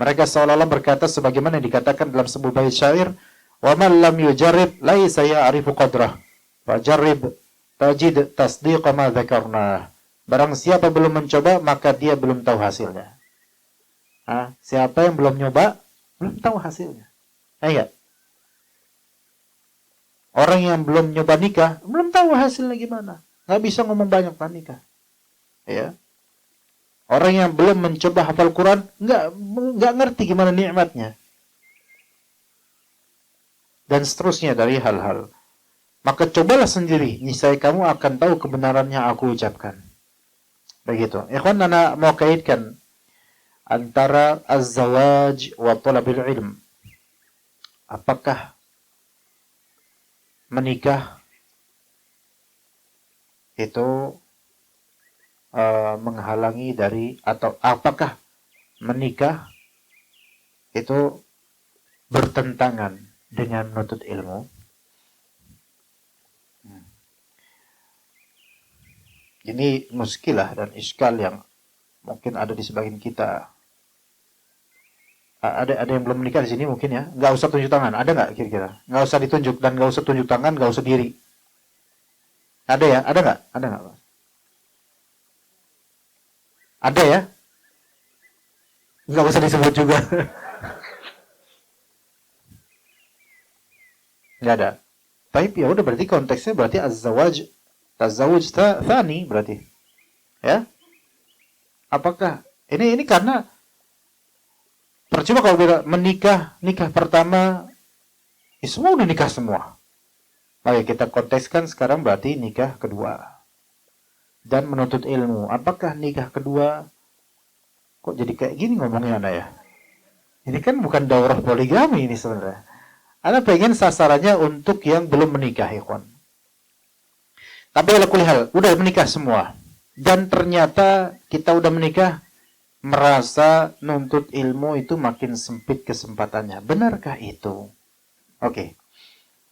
mereka seolah-olah berkata sebagaimana yang dikatakan dalam sebuah bait syair, "Wa man lam yujarrib laisa ya'rifu qadrah, wa jarrib tajid tasdiqa ma dzakarna." Barang siapa belum mencoba, maka dia belum tahu hasilnya. Siapa yang belum nyoba, belum tahu hasilnya. Ya, orang yang belum nyoba nikah, belum tahu hasilnya gimana. Nggak bisa ngomong banyak tentang nikah. Ya. Orang yang belum mencoba hafal Quran, nggak ngerti gimana nikmatnya. Dan seterusnya dari hal-hal. Maka cobalah sendiri, niscaya kamu akan tahu kebenaran yang aku ucapkan. Begitu. Ikhwan, anak mau kaitkan antara az-zawaj wa talabil ilm. Apakah menikah itu menghalangi dari, atau apakah menikah itu bertentangan dengan menuntut ilmu? Ini muskilah dan iskal yang mungkin ada di sebagian kita. Ada yang belum menikah di sini mungkin ya. Nggak usah tunjuk tangan. Ada nggak kira-kira? Nggak usah ditunjuk dan nggak usah tunjuk tangan, nggak usah diri. Ada ya? Ada nggak? Ada nggak? Ada ya? Nggak usah disebut juga. Nggak ada. Tapi ya udah, berarti konteksnya berarti az-zawaj, tazawuj tsani berarti. Ya? Apakah ini karena percuma kalau kita nikah pertama, semua udah nikah semua. Maka kita kontekskan sekarang berarti nikah kedua. Dan menuntut ilmu. Apakah nikah kedua, kok jadi kayak gini ngomongnya Anda ya? Ini kan bukan daurah poligami ini sebenarnya. Anda pengen sasarannya untuk yang belum menikah, ikhwan. Tapi ala kulli hal, udah menikah semua. Dan ternyata kita udah menikah, merasa nuntut ilmu itu makin sempit kesempatannya. Benarkah itu? Oke.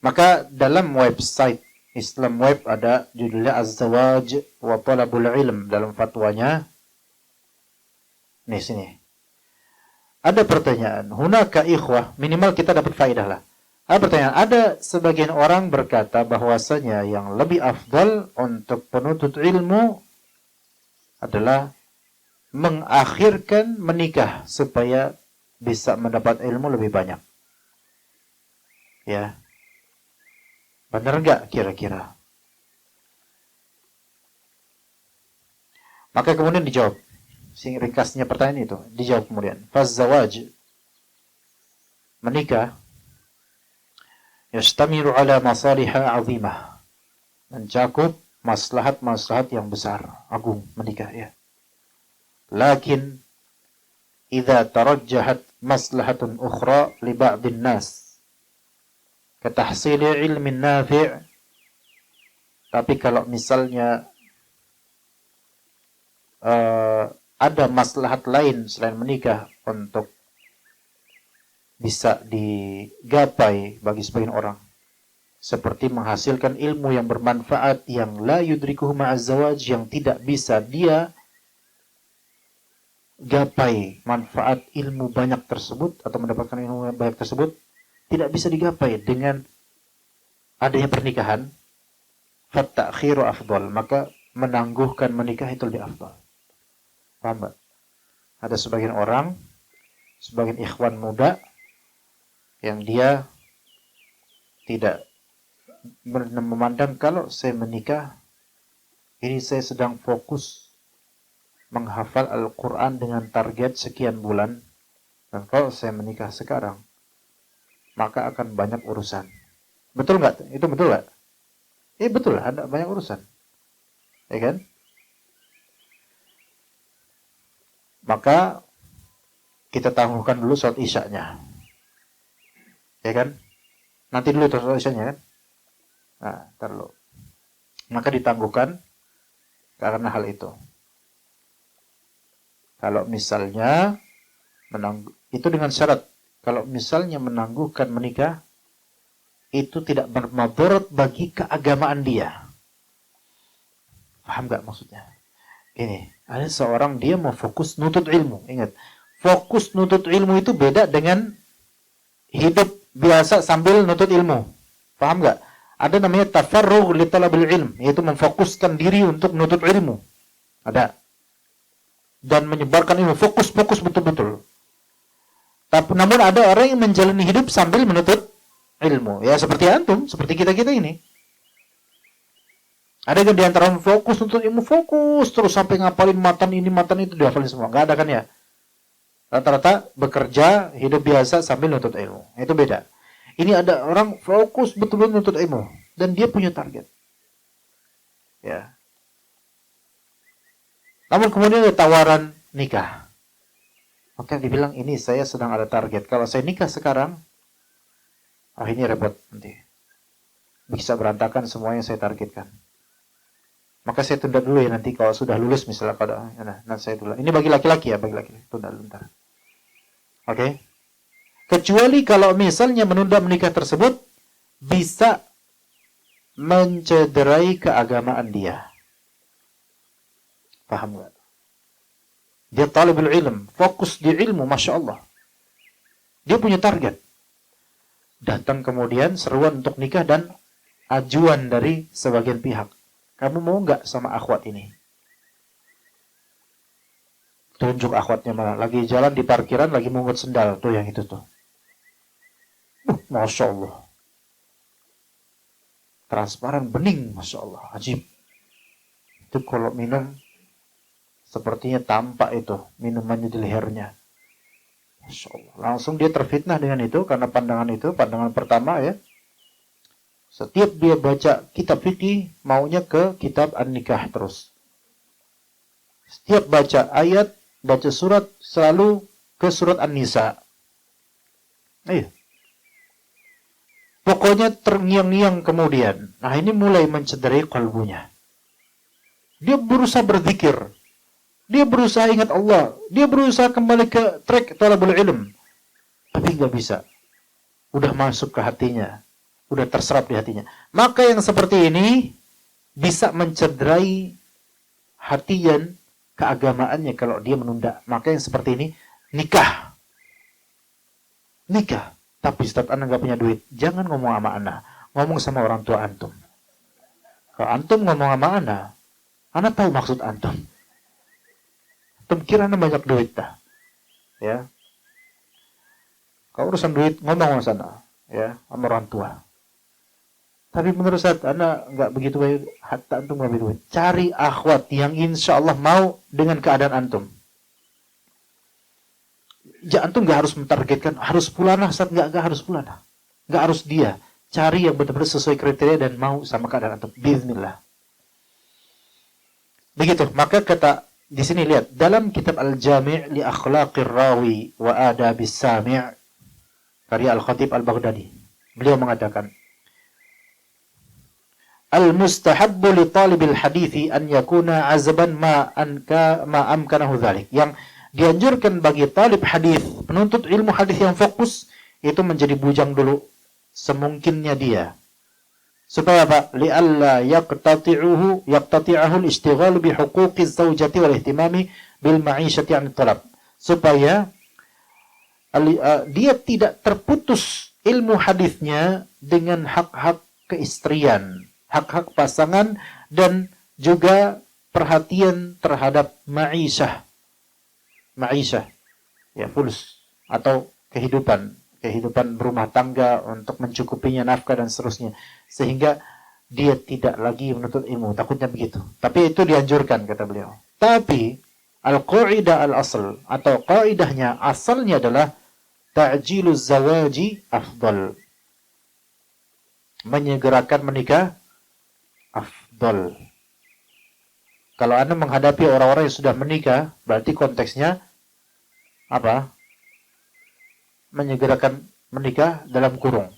Maka dalam website Islam Web ada judulnya Az-Zawaj wa Talabul Ilm dalam fatwanya. Nih sini. Ada pertanyaan. Hunaka ikhwah, minimal kita dapat faedah lah. Ada pertanyaan. Ada sebagian orang berkata bahwasanya yang lebih afdal untuk penuntut ilmu adalah mengakhirkan menikah supaya bisa mendapat ilmu lebih banyak. Ya. Benar enggak kira-kira? Maka kemudian dijawab. Ringkasnya pertanyaan itu dijawab kemudian. Faz-zawaj, menikah, yastamiru ala masalihah azimah, mencakup maslahat-maslahat yang besar, agung menikah ya. Lakin idza tarajjahat maslahatun ukhra li ba'dhin nas katahsili ilmin nafi', tapi kalau misalnya ada maslahat lain selain menikah untuk bisa digapai bagi sebagian orang, seperti menghasilkan ilmu yang bermanfaat yang la yudrikuhu ma'az-zawaj, yang tidak bisa dia gapai manfaat ilmu banyak tersebut atau mendapatkan ilmu banyak tersebut, tidak bisa digapai dengan adanya pernikahan, fatakhiru afdal, maka menangguhkan menikah itu lebih afdal. Paham gak? Ada sebagian orang, sebagian ikhwan muda yang dia tidak memandang kalau saya menikah ini saya sedang fokus menghafal Al-Quran dengan target sekian bulan, dan kalau saya menikah sekarang maka akan banyak urusan. Betul nggak? Itu betul nggak? Betul lah, ada banyak urusan, ya kan? Maka kita tangguhkan dulu sholat isya'nya, ya kan? Nanti dulu sholat isya'nya kan? Nah, ntar dulu. Maka ditangguhkan karena hal itu. Kalau misalnya itu dengan syarat, kalau misalnya menangguhkan menikah itu tidak bermudarat bagi keagamaan dia. Paham gak maksudnya? Ini ada seorang dia mau fokus nuntut ilmu. Ingat, fokus nuntut ilmu itu beda dengan hidup biasa sambil nuntut ilmu. Paham gak? Ada namanya tafarrugh li talabil ilm, yaitu memfokuskan diri untuk nuntut ilmu. Ada. Dan menyebarkan ilmu, fokus betul-betul. Tapi namun ada orang yang menjalani hidup sambil menuntut ilmu. Ya seperti antum, seperti kita-kita ini. Ada kan di antara fokus untuk ilmu, fokus terus sampai ngapalin matan ini, matan itu dihafalin semua. Enggak ada kan ya? Rata-rata bekerja, hidup biasa sambil nuntut ilmu. Itu beda. Ini ada orang fokus betul-betul nuntut ilmu dan dia punya target. Ya. Namun kemudian ada tawaran nikah. Maka dibilang ini saya sedang ada target. Kalau saya nikah sekarang, ini repot nanti. Bisa berantakan semua yang saya targetkan. Maka saya tunda dulu ya nanti kalau sudah lulus misalnya pada nanti saya tunda. Ini bagi laki-laki ya, bagi laki-laki. Tunda dulu ntar. Oke. Kecuali kalau misalnya menunda menikah tersebut bisa mencederai keagamaan dia. Paham nggak? Dia talibul ilm, fokus di ilmu, masya Allah. Dia punya target. Datang kemudian seruan untuk nikah dan ajuan dari sebagian pihak. Kamu mau nggak sama akhwat ini? Tunjuk akhwatnya malah. Lagi jalan di parkiran, lagi mungut sendal. Tuh yang itu tuh. Masya Allah. Transparan, bening. Masya Allah. Ajib. Itu kalau minum, sepertinya tampak itu. Minumannya di lehernya. Masya Allah. Langsung dia terfitnah dengan itu. Karena pandangan itu, pandangan pertama ya. Setiap dia baca kitab fikih, maunya ke kitab An-Nikah terus. Setiap baca ayat, baca surat, selalu ke surat An-Nisa. Iya. Pokoknya terngiang-ngiang kemudian. Nah ini mulai mencederai kalbunya. Dia berusaha berzikir. Dia berusaha ingat Allah. Dia berusaha kembali ke track talabul ilm. Tapi nggak bisa. Udah masuk ke hatinya. Udah terserap di hatinya. Maka yang seperti ini bisa mencederai hati dan keagamaannya kalau dia menunda. Maka yang seperti ini nikah. Nikah. Tapi Ustaz, Anda nggak punya duit. Jangan ngomong sama Anda. Ngomong sama orang tua antum. Kalau antum ngomong sama Anda tahu maksud antum. Antum kira Anda banyak duit dah. Ya. Kalau urusan duit ngomong sama sana. Ya, sama orang tua. Tapi menurut saya, Anda nggak begitu baik, hatta antum nggak begitu baik. Cari akhwat yang insya Allah mau dengan keadaan antum. Ya, antum nggak harus mentargetkan harus fulanah, nggak harus fulanah, nggak harus dia. Cari yang benar-benar sesuai kriteria dan mau sama keadaan antum. Bismillah. Begitu. Maka kata di sini lihat dalam kitab Al-Jami' li Akhlaqir Rawi wa Adabis Sami' karya Al-Khatib Al-Baghdadi. Beliau mengatakan Al-mustahabbu li talibil hadithi an yakuna azaban ma amkanahu dhalik. Yang dianjurkan bagi talib hadis, penuntut ilmu hadis yang fokus, itu menjadi bujang dulu semungkinnya dia. Supaya apa? Li'alla yaqtati'ahu al-ishtighalu bi huquqi zawjati wal ihtimami bil ma'isyati 'an talab. Supaya dia tidak terputus ilmu hadisnya dengan hak-hak keistrian, hak-hak pasangan dan juga perhatian terhadap ma'isyah ya fulus atau kehidupan berumah tangga untuk mencukupinya nafkah dan seterusnya, sehingga dia tidak lagi menuntut ilmu, takutnya begitu. Tapi itu dianjurkan kata beliau. Tapi al-qaidah al-asl atau kaidahnya asalnya adalah ta'jiluz zawaji afdal, menyegerakan menikah afdal. Kalau Anda menghadapi orang-orang yang sudah menikah, berarti konteksnya apa? Menyegerakan menikah dalam kurung.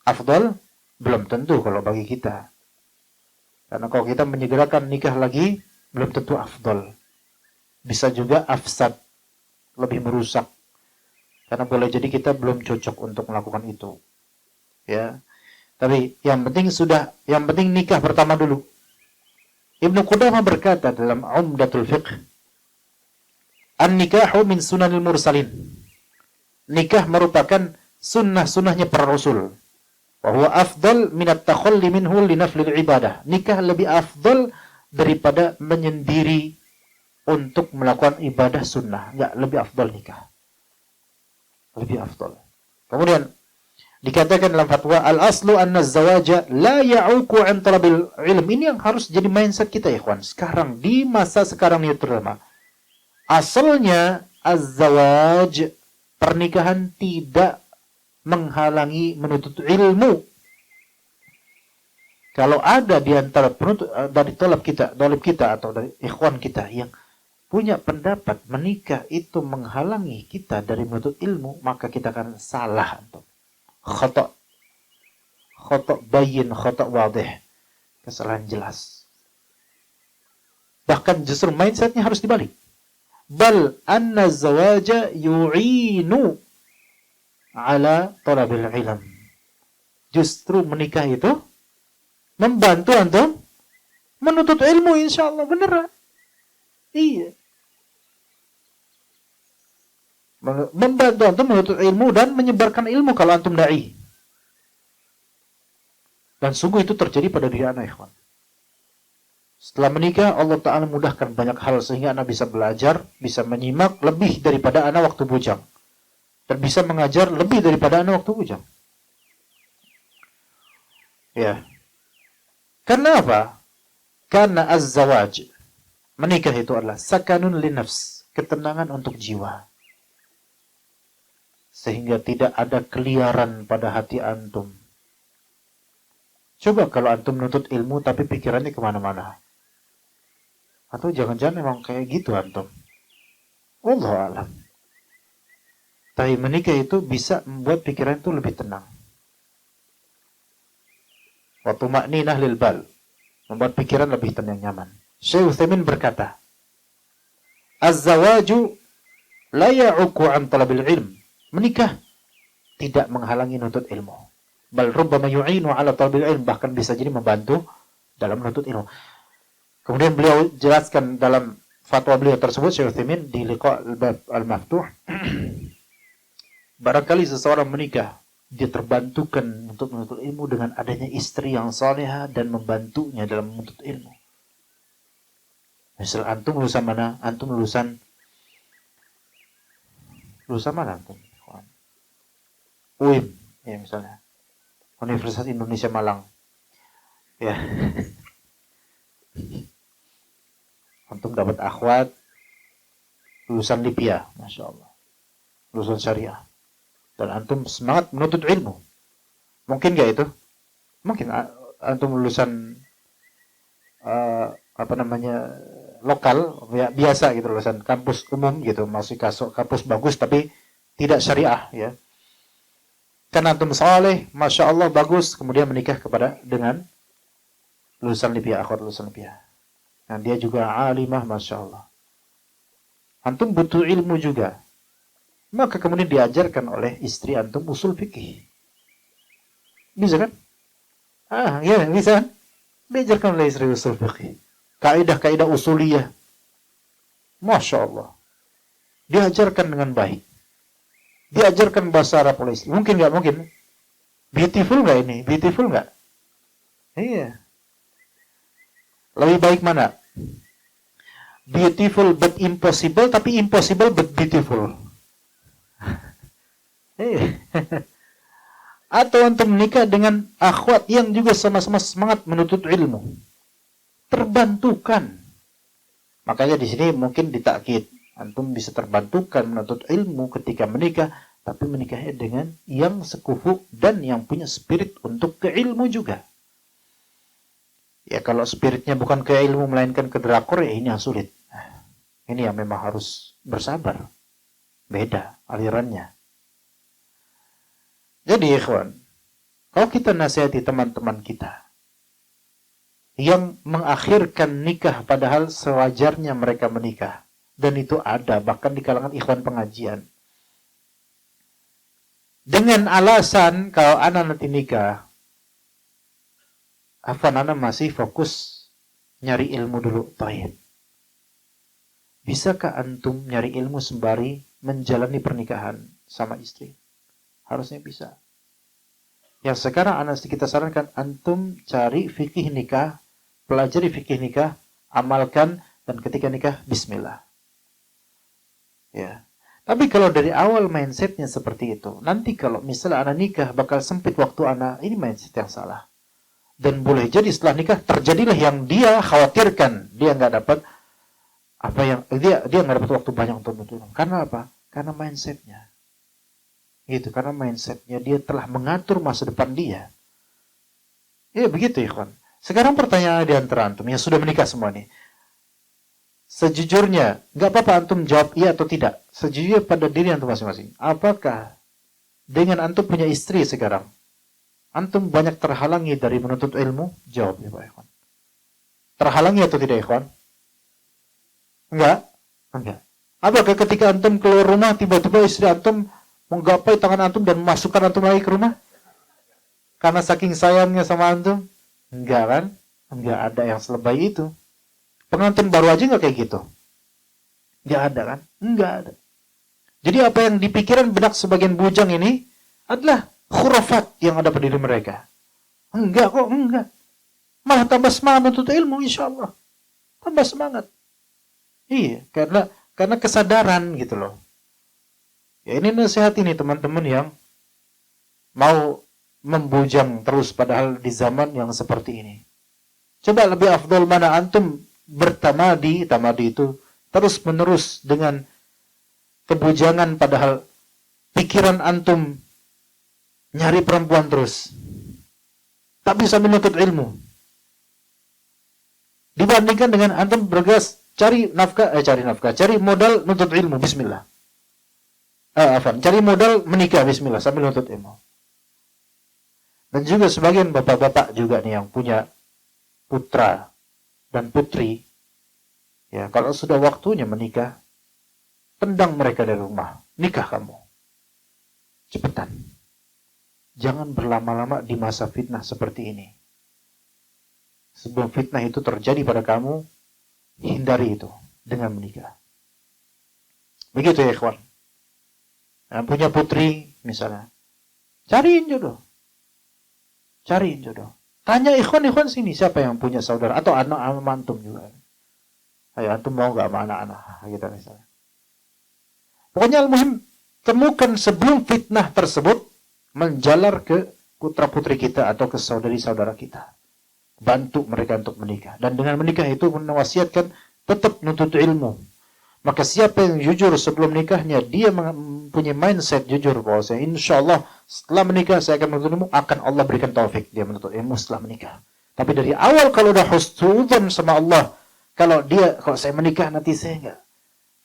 Afdal? Belum tentu kalau bagi kita. Karena kalau kita menyegerakan nikah lagi, belum tentu afdal. Bisa juga afsad, lebih merusak. Karena boleh jadi kita belum cocok untuk melakukan itu. Ya. Tapi yang penting nikah pertama dulu. Ibnu Qudamah berkata dalam Umdatul Fiqh, An-nikahu min sunanil mursalin. Nikah merupakan sunnah-sunnahnya para rasul. Wa huwa afdal minat takhalli minhu li naflil ibadah. Nikah lebih afdal daripada menyendiri untuk melakukan ibadah sunnah. Enggak, lebih afdal nikah. Lebih afdal. Kemudian dikatakan dalam fatwa, al-aslu anna az-zawaja la ya'uqu an talabil ilm. Ini yang harus jadi mindset kita ya, ikhwan. Sekarang, di masa sekarang ini terutama. Asalnya, az-zawaj, pernikahan tidak menghalangi menuntut ilmu. Kalau ada di antara penuntut, dari dolib kita atau dari ikhwan kita yang punya pendapat menikah itu menghalangi kita dari menuntut ilmu, maka kita akan salah. Khata' bayin, khata' wadih. Kesalahan jelas. Bahkan justru mindsetnya harus dibalik. Bal anna zawaja yu'inu ala talabil ilm. Justru menikah itu membantu antum menuntut ilmu, insyaallah. Beneran. Iya. Membantu antum menuntut ilmu dan menyebarkan ilmu kalau antum dai. Dan sungguh itu terjadi pada diri anak, ikhwan. Setelah menikah, Allah Ta'ala mudahkan banyak hal sehingga anak bisa belajar, bisa menyimak lebih daripada anak waktu bujang. Dan bisa mengajar lebih daripada anak waktu bujang. Ya. Karena apa? Karena az-zawaj, menikah itu adalah sakanun linafs, ketenangan untuk jiwa. Sehingga tidak ada keliaran pada hati antum. Coba kalau antum menuntut ilmu tapi pikirannya kemana-mana. Atau jangan-jangan memang kayak gitu antum. Wallahu a'lam. Tapi menikah itu bisa membuat pikiran itu lebih tenang. Wa tuma'ninah lil bal, membuat pikiran lebih tenang, nyaman. Syekh Utsaimin berkata, az-zawaju la ya'uqu an talabil ilm. Menikah tidak menghalangi nuntut ilmu. Bal rubbama yu'inu ala talabil ilm, bahkan bisa jadi membantu dalam menuntut ilmu. Kemudian beliau jelaskan dalam fatwa beliau tersebut, Syekh Utsaimin di Liqa' al-Maftuh, barangkali seseorang menikah, dia terbantukan untuk menuntut ilmu dengan adanya istri yang salehah dan membantunya dalam menuntut ilmu. Misal antum lulusan mana? Antum lulusan mana antum? UIM, ya misalnya. Universitas Indonesia Malang. Ya. Antum dapat akhwat lulusan Libya, Masya Allah. Lulusan syariah. Dan antum semangat menuntut ilmu. Mungkin gak itu? Mungkin antum lulusan lokal, ya, biasa gitu, lulusan kampus umum gitu, masih kampus bagus tapi tidak syariah, ya. Karena antum saleh, Masya Allah, bagus, kemudian menikah dengan lulusan Libya, akhwat lulusan Libya. Dan dia juga alimah, Masya Allah. Antum butuh ilmu juga. Maka kemudian diajarkan oleh istri antum usul fikih. Bisa kan? Ya, bisa. Diajarkan oleh istri usul fikih. Kaidah-kaidah usuliyah. Masya Allah. Diajarkan dengan baik. Diajarkan bahasa Arab oleh istri. Mungkin nggak? Mungkin. Beautiful nggak ini? Beautiful nggak? Iya. Lebih baik mana? Beautiful but impossible, tapi impossible but beautiful. Atau untuk menikah dengan akhwat yang juga sama-sama semangat menuntut ilmu. Terbantukan. Makanya di sini mungkin ditakkid. Antum bisa terbantukan menuntut ilmu ketika menikah, tapi menikahnya dengan yang sekufu dan yang punya spirit untuk ke ilmu juga. Ya kalau spiritnya bukan ke ilmu melainkan ke drakor, ya ini yang sulit. Ini yang memang harus bersabar. Beda alirannya. Jadi ikhwan, kalau kita nasihati teman-teman kita yang mengakhirkan nikah padahal sewajarnya mereka menikah, dan itu ada bahkan di kalangan ikhwan pengajian, dengan alasan kalau anak nanti nikah, anak masih fokus nyari ilmu dulu. Taib. Bisakah antum nyari ilmu sembari menjalani pernikahan sama istri? Harusnya bisa. Yang sekarang anak kita sarankan, antum cari fikih nikah, pelajari fikih nikah, amalkan, Dan ketika nikah, bismillah. Ya. Tapi kalau dari awal mindsetnya seperti itu, nanti kalau misalnya anak nikah bakal sempit waktu anak, ini mindset yang salah. Dan boleh jadi setelah nikah terjadilah yang dia khawatirkan. Dia nggak dapat apa yang dia nggak dapat waktu banyak untuk menuntut. Karena apa? Karena mindsetnya. Gitu, karena mindsetnya dia telah mengatur masa depan dia. Ya begitu ya kawan. Sekarang pertanyaan di antara antum yang sudah menikah semua nih. Sejujurnya, nggak apa-apa antum jawab iya atau tidak. Sejujurnya pada diri antum masing-masing. Apakah dengan antum punya istri sekarang, antum banyak terhalangi dari menuntut ilmu? Jawab ya Pak Ikhwan. Terhalangi atau tidak Ikhwan? Enggak? Enggak. Apakah ketika antum keluar rumah, tiba-tiba istri antum menggapai tangan antum dan memasukkan antum lagi ke rumah? Karena saking sayangnya sama antum? Enggak kan? Enggak ada yang selebay itu. Pengantin baru aja nggak kayak gitu. Nggak ada kan? Nggak ada. Jadi apa yang dipikiran benak sebagian bujang ini adalah khurafat yang ada pada diri mereka. Enggak kok, enggak. Malah tambah semangat untuk ilmu, insya Allah. Tambah semangat. Iya, karena kesadaran gitu loh. Ya ini nasihat ini teman-teman yang mau membujang terus padahal di zaman yang seperti ini. Coba lebih afdol mana antum tamadi itu terus menerus dengan kebujangan padahal pikiran antum nyari perempuan terus tak bisa menuntut ilmu dibandingkan dengan antum bergas cari modal nuntut ilmu bismillah cari modal menikah bismillah sambil nuntut ilmu. Dan juga sebagian bapak-bapak juga nih yang punya putra dan putri, ya kalau sudah waktunya menikah, tendang mereka dari rumah. Nikah kamu. Cepetan. Jangan berlama-lama di masa fitnah seperti ini. Sebelum fitnah itu terjadi pada kamu, hindari itu dengan menikah. Begitu ya ikhwan. Yang punya putri misalnya, cariin jodoh. Tanya ikhwan sini, siapa yang punya saudara atau anak antum juga. Ayo antum mau gak sama anak-anak kita misalnya. Pokoknya al-muhim temukan sebelum fitnah tersebut menjalar ke putra-putri kita atau ke saudari-saudara kita. Bantu mereka untuk menikah. Dan dengan menikah itu menwasiatkan tetap nuntut ilmu. Maka siapa yang jujur sebelum nikahnya, dia mempunyai mindset jujur bahwa insya Allah setelah menikah saya akan menuntut ilmu, akan Allah berikan taufik dia menuntut ilmu setelah menikah. Tapi dari awal kalau udah husnudzon sama Allah, kalau saya menikah nanti saya enggak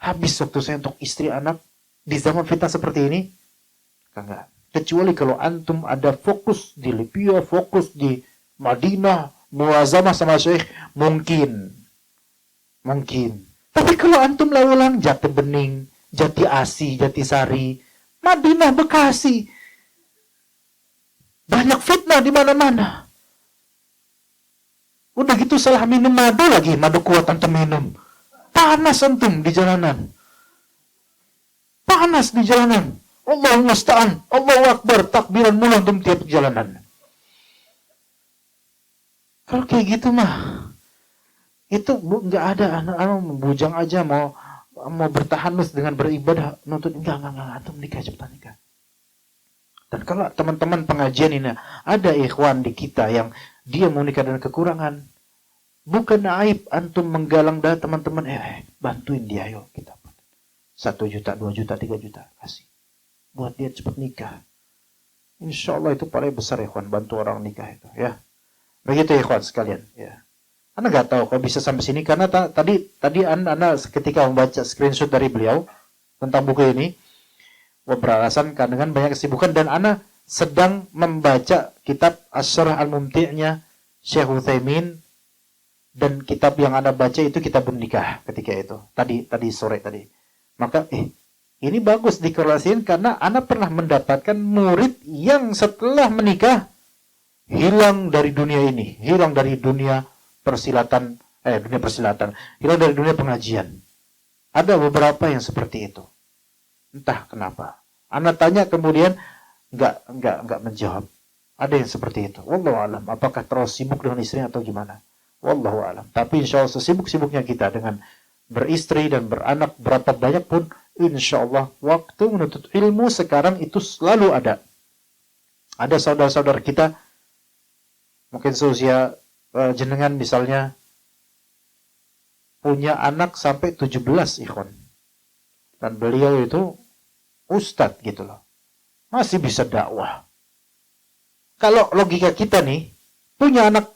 habis waktu saya untuk istri anak di zaman fitnah seperti ini, enggak. Kecuali kalau antum ada fokus di Libya, fokus di Madinah, muazamah sama Syekh, mungkin. Tapi kalau antum lalu Jati Bening, Jati Asi, Jati Sari, Madinah, Bekasi, banyak fitnah di mana-mana. Udah gitu salah minum madu lagi, madu kuat antum minum. Panas antum di jalanan. Allahu musta'an, Allahu akbar, takbiran mulu antum tiap jalanan. Kalau kayak gitu mah, itu nggak ada anak-anak bujang aja mau bertahanus dengan beribadah nuntut enggak antum nikah cepetan nikah. Dan kalau teman-teman pengajian ini ada ikhwan di kita yang dia mau nikah dengan kekurangan, bukan aib antum menggalang dah teman-teman bantuin dia ayo kita 1 juta, 2 juta, 3 juta kasih buat dia cepat nikah. Insya Allah itu paling besar ikhwan bantu orang nikah itu ya. Begitu ikhwan sekalian ya. Anda nggak tahu kalau bisa sampai sini karena tadi Anda ketika membaca screenshot dari beliau tentang buku ini beralasan dengan banyak kesibukan dan Anda sedang membaca kitab Asy-Syarah Al-Mumti'-nya Syekh Utsaimin dan kitab yang Anda baca itu kitab nikah ketika itu tadi sore tadi. Maka ini bagus dikorelasikan karena Anda pernah mendapatkan murid yang setelah menikah hilang dari dunia ini, hilang dari dunia persilatan, hilang dari dunia pengajian. Ada beberapa yang seperti itu. Entah kenapa. Anda tanya kemudian enggak menjawab. Ada yang seperti itu. Wallahu alam, apakah terus sibuk dengan istrinya atau gimana? Wallahu alam. Tapi insya Allah sesibuk-sibuknya kita dengan beristri dan beranak berapa banyak pun, insya Allah waktu menuntut ilmu sekarang itu selalu ada. Ada saudara-saudara kita, mungkin seusia jenengan misalnya, punya anak sampai 17 ikhwan. Dan beliau itu ustadz gitu loh. Masih bisa dakwah. Kalau logika kita nih, punya anak,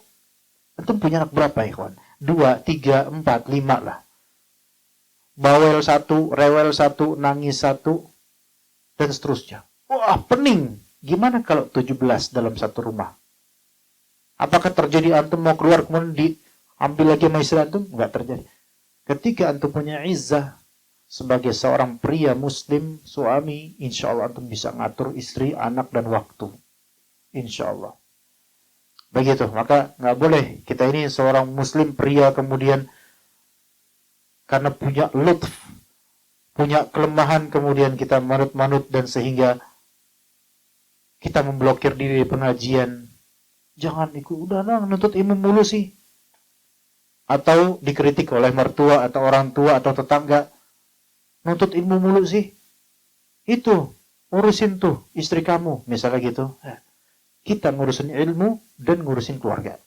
antum punya anak berapa ikhwan? 2, 3, 4, 5 lah. Bawel 1, rewel 1, nangis 1, dan seterusnya. Wah, pening. Gimana kalau 17 dalam satu rumah? Apakah terjadi antum mau keluar kemudian diambil lagi sama istri antum? Enggak terjadi. Ketika antum punya izzah sebagai seorang pria muslim, suami, insya Allah antum bisa ngatur istri, anak, dan waktu. Insya Allah. Begitu. Maka nggak boleh kita ini seorang muslim pria kemudian karena punya lutf, punya kelemahan, kemudian kita manut-manut dan sehingga kita memblokir diri di pengajian. Jangan ikut, udah lah nuntut ilmu mulu sih. Atau dikritik oleh mertua atau orang tua atau tetangga. Nuntut ilmu mulu sih. Itu, urusin tuh istri kamu, misalnya gitu. Kita ngurusin ilmu dan ngurusin keluarga.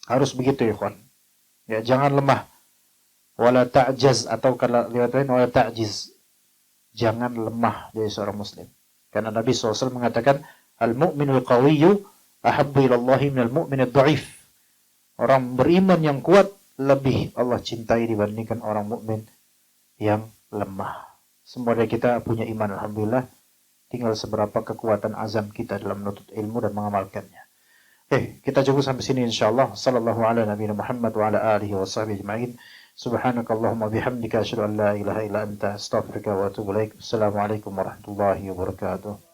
Harus begitu ya, kawan. Ya, jangan lemah. Wala ta'jaz, atau kalau lihat lain wala ta'jiz. Jangan lemah jadi seorang muslim. Karena Nabi SAW mengatakan, al-mu'minul qawiyyu ahabbu ilallahi minal mu'minid dha'if. Orang beriman yang kuat lebih Allah cintai dibandingkan orang mukmin yang lemah. Semua dari kita punya iman, alhamdulillah. Tinggal seberapa kekuatan azam kita dalam menuntut ilmu dan mengamalkannya. Kita cukup sampai sini insyaallah. Sallallahu ala nabiyina Muhammad wa ala alihi wa sahbihi ajma'in. Subhanakallahumma bihamdika asyhadu an la ilaha illa anta astaghfiruka wa atubu ilaik. Assalamualaikum warahmatullahi wabarakatuh.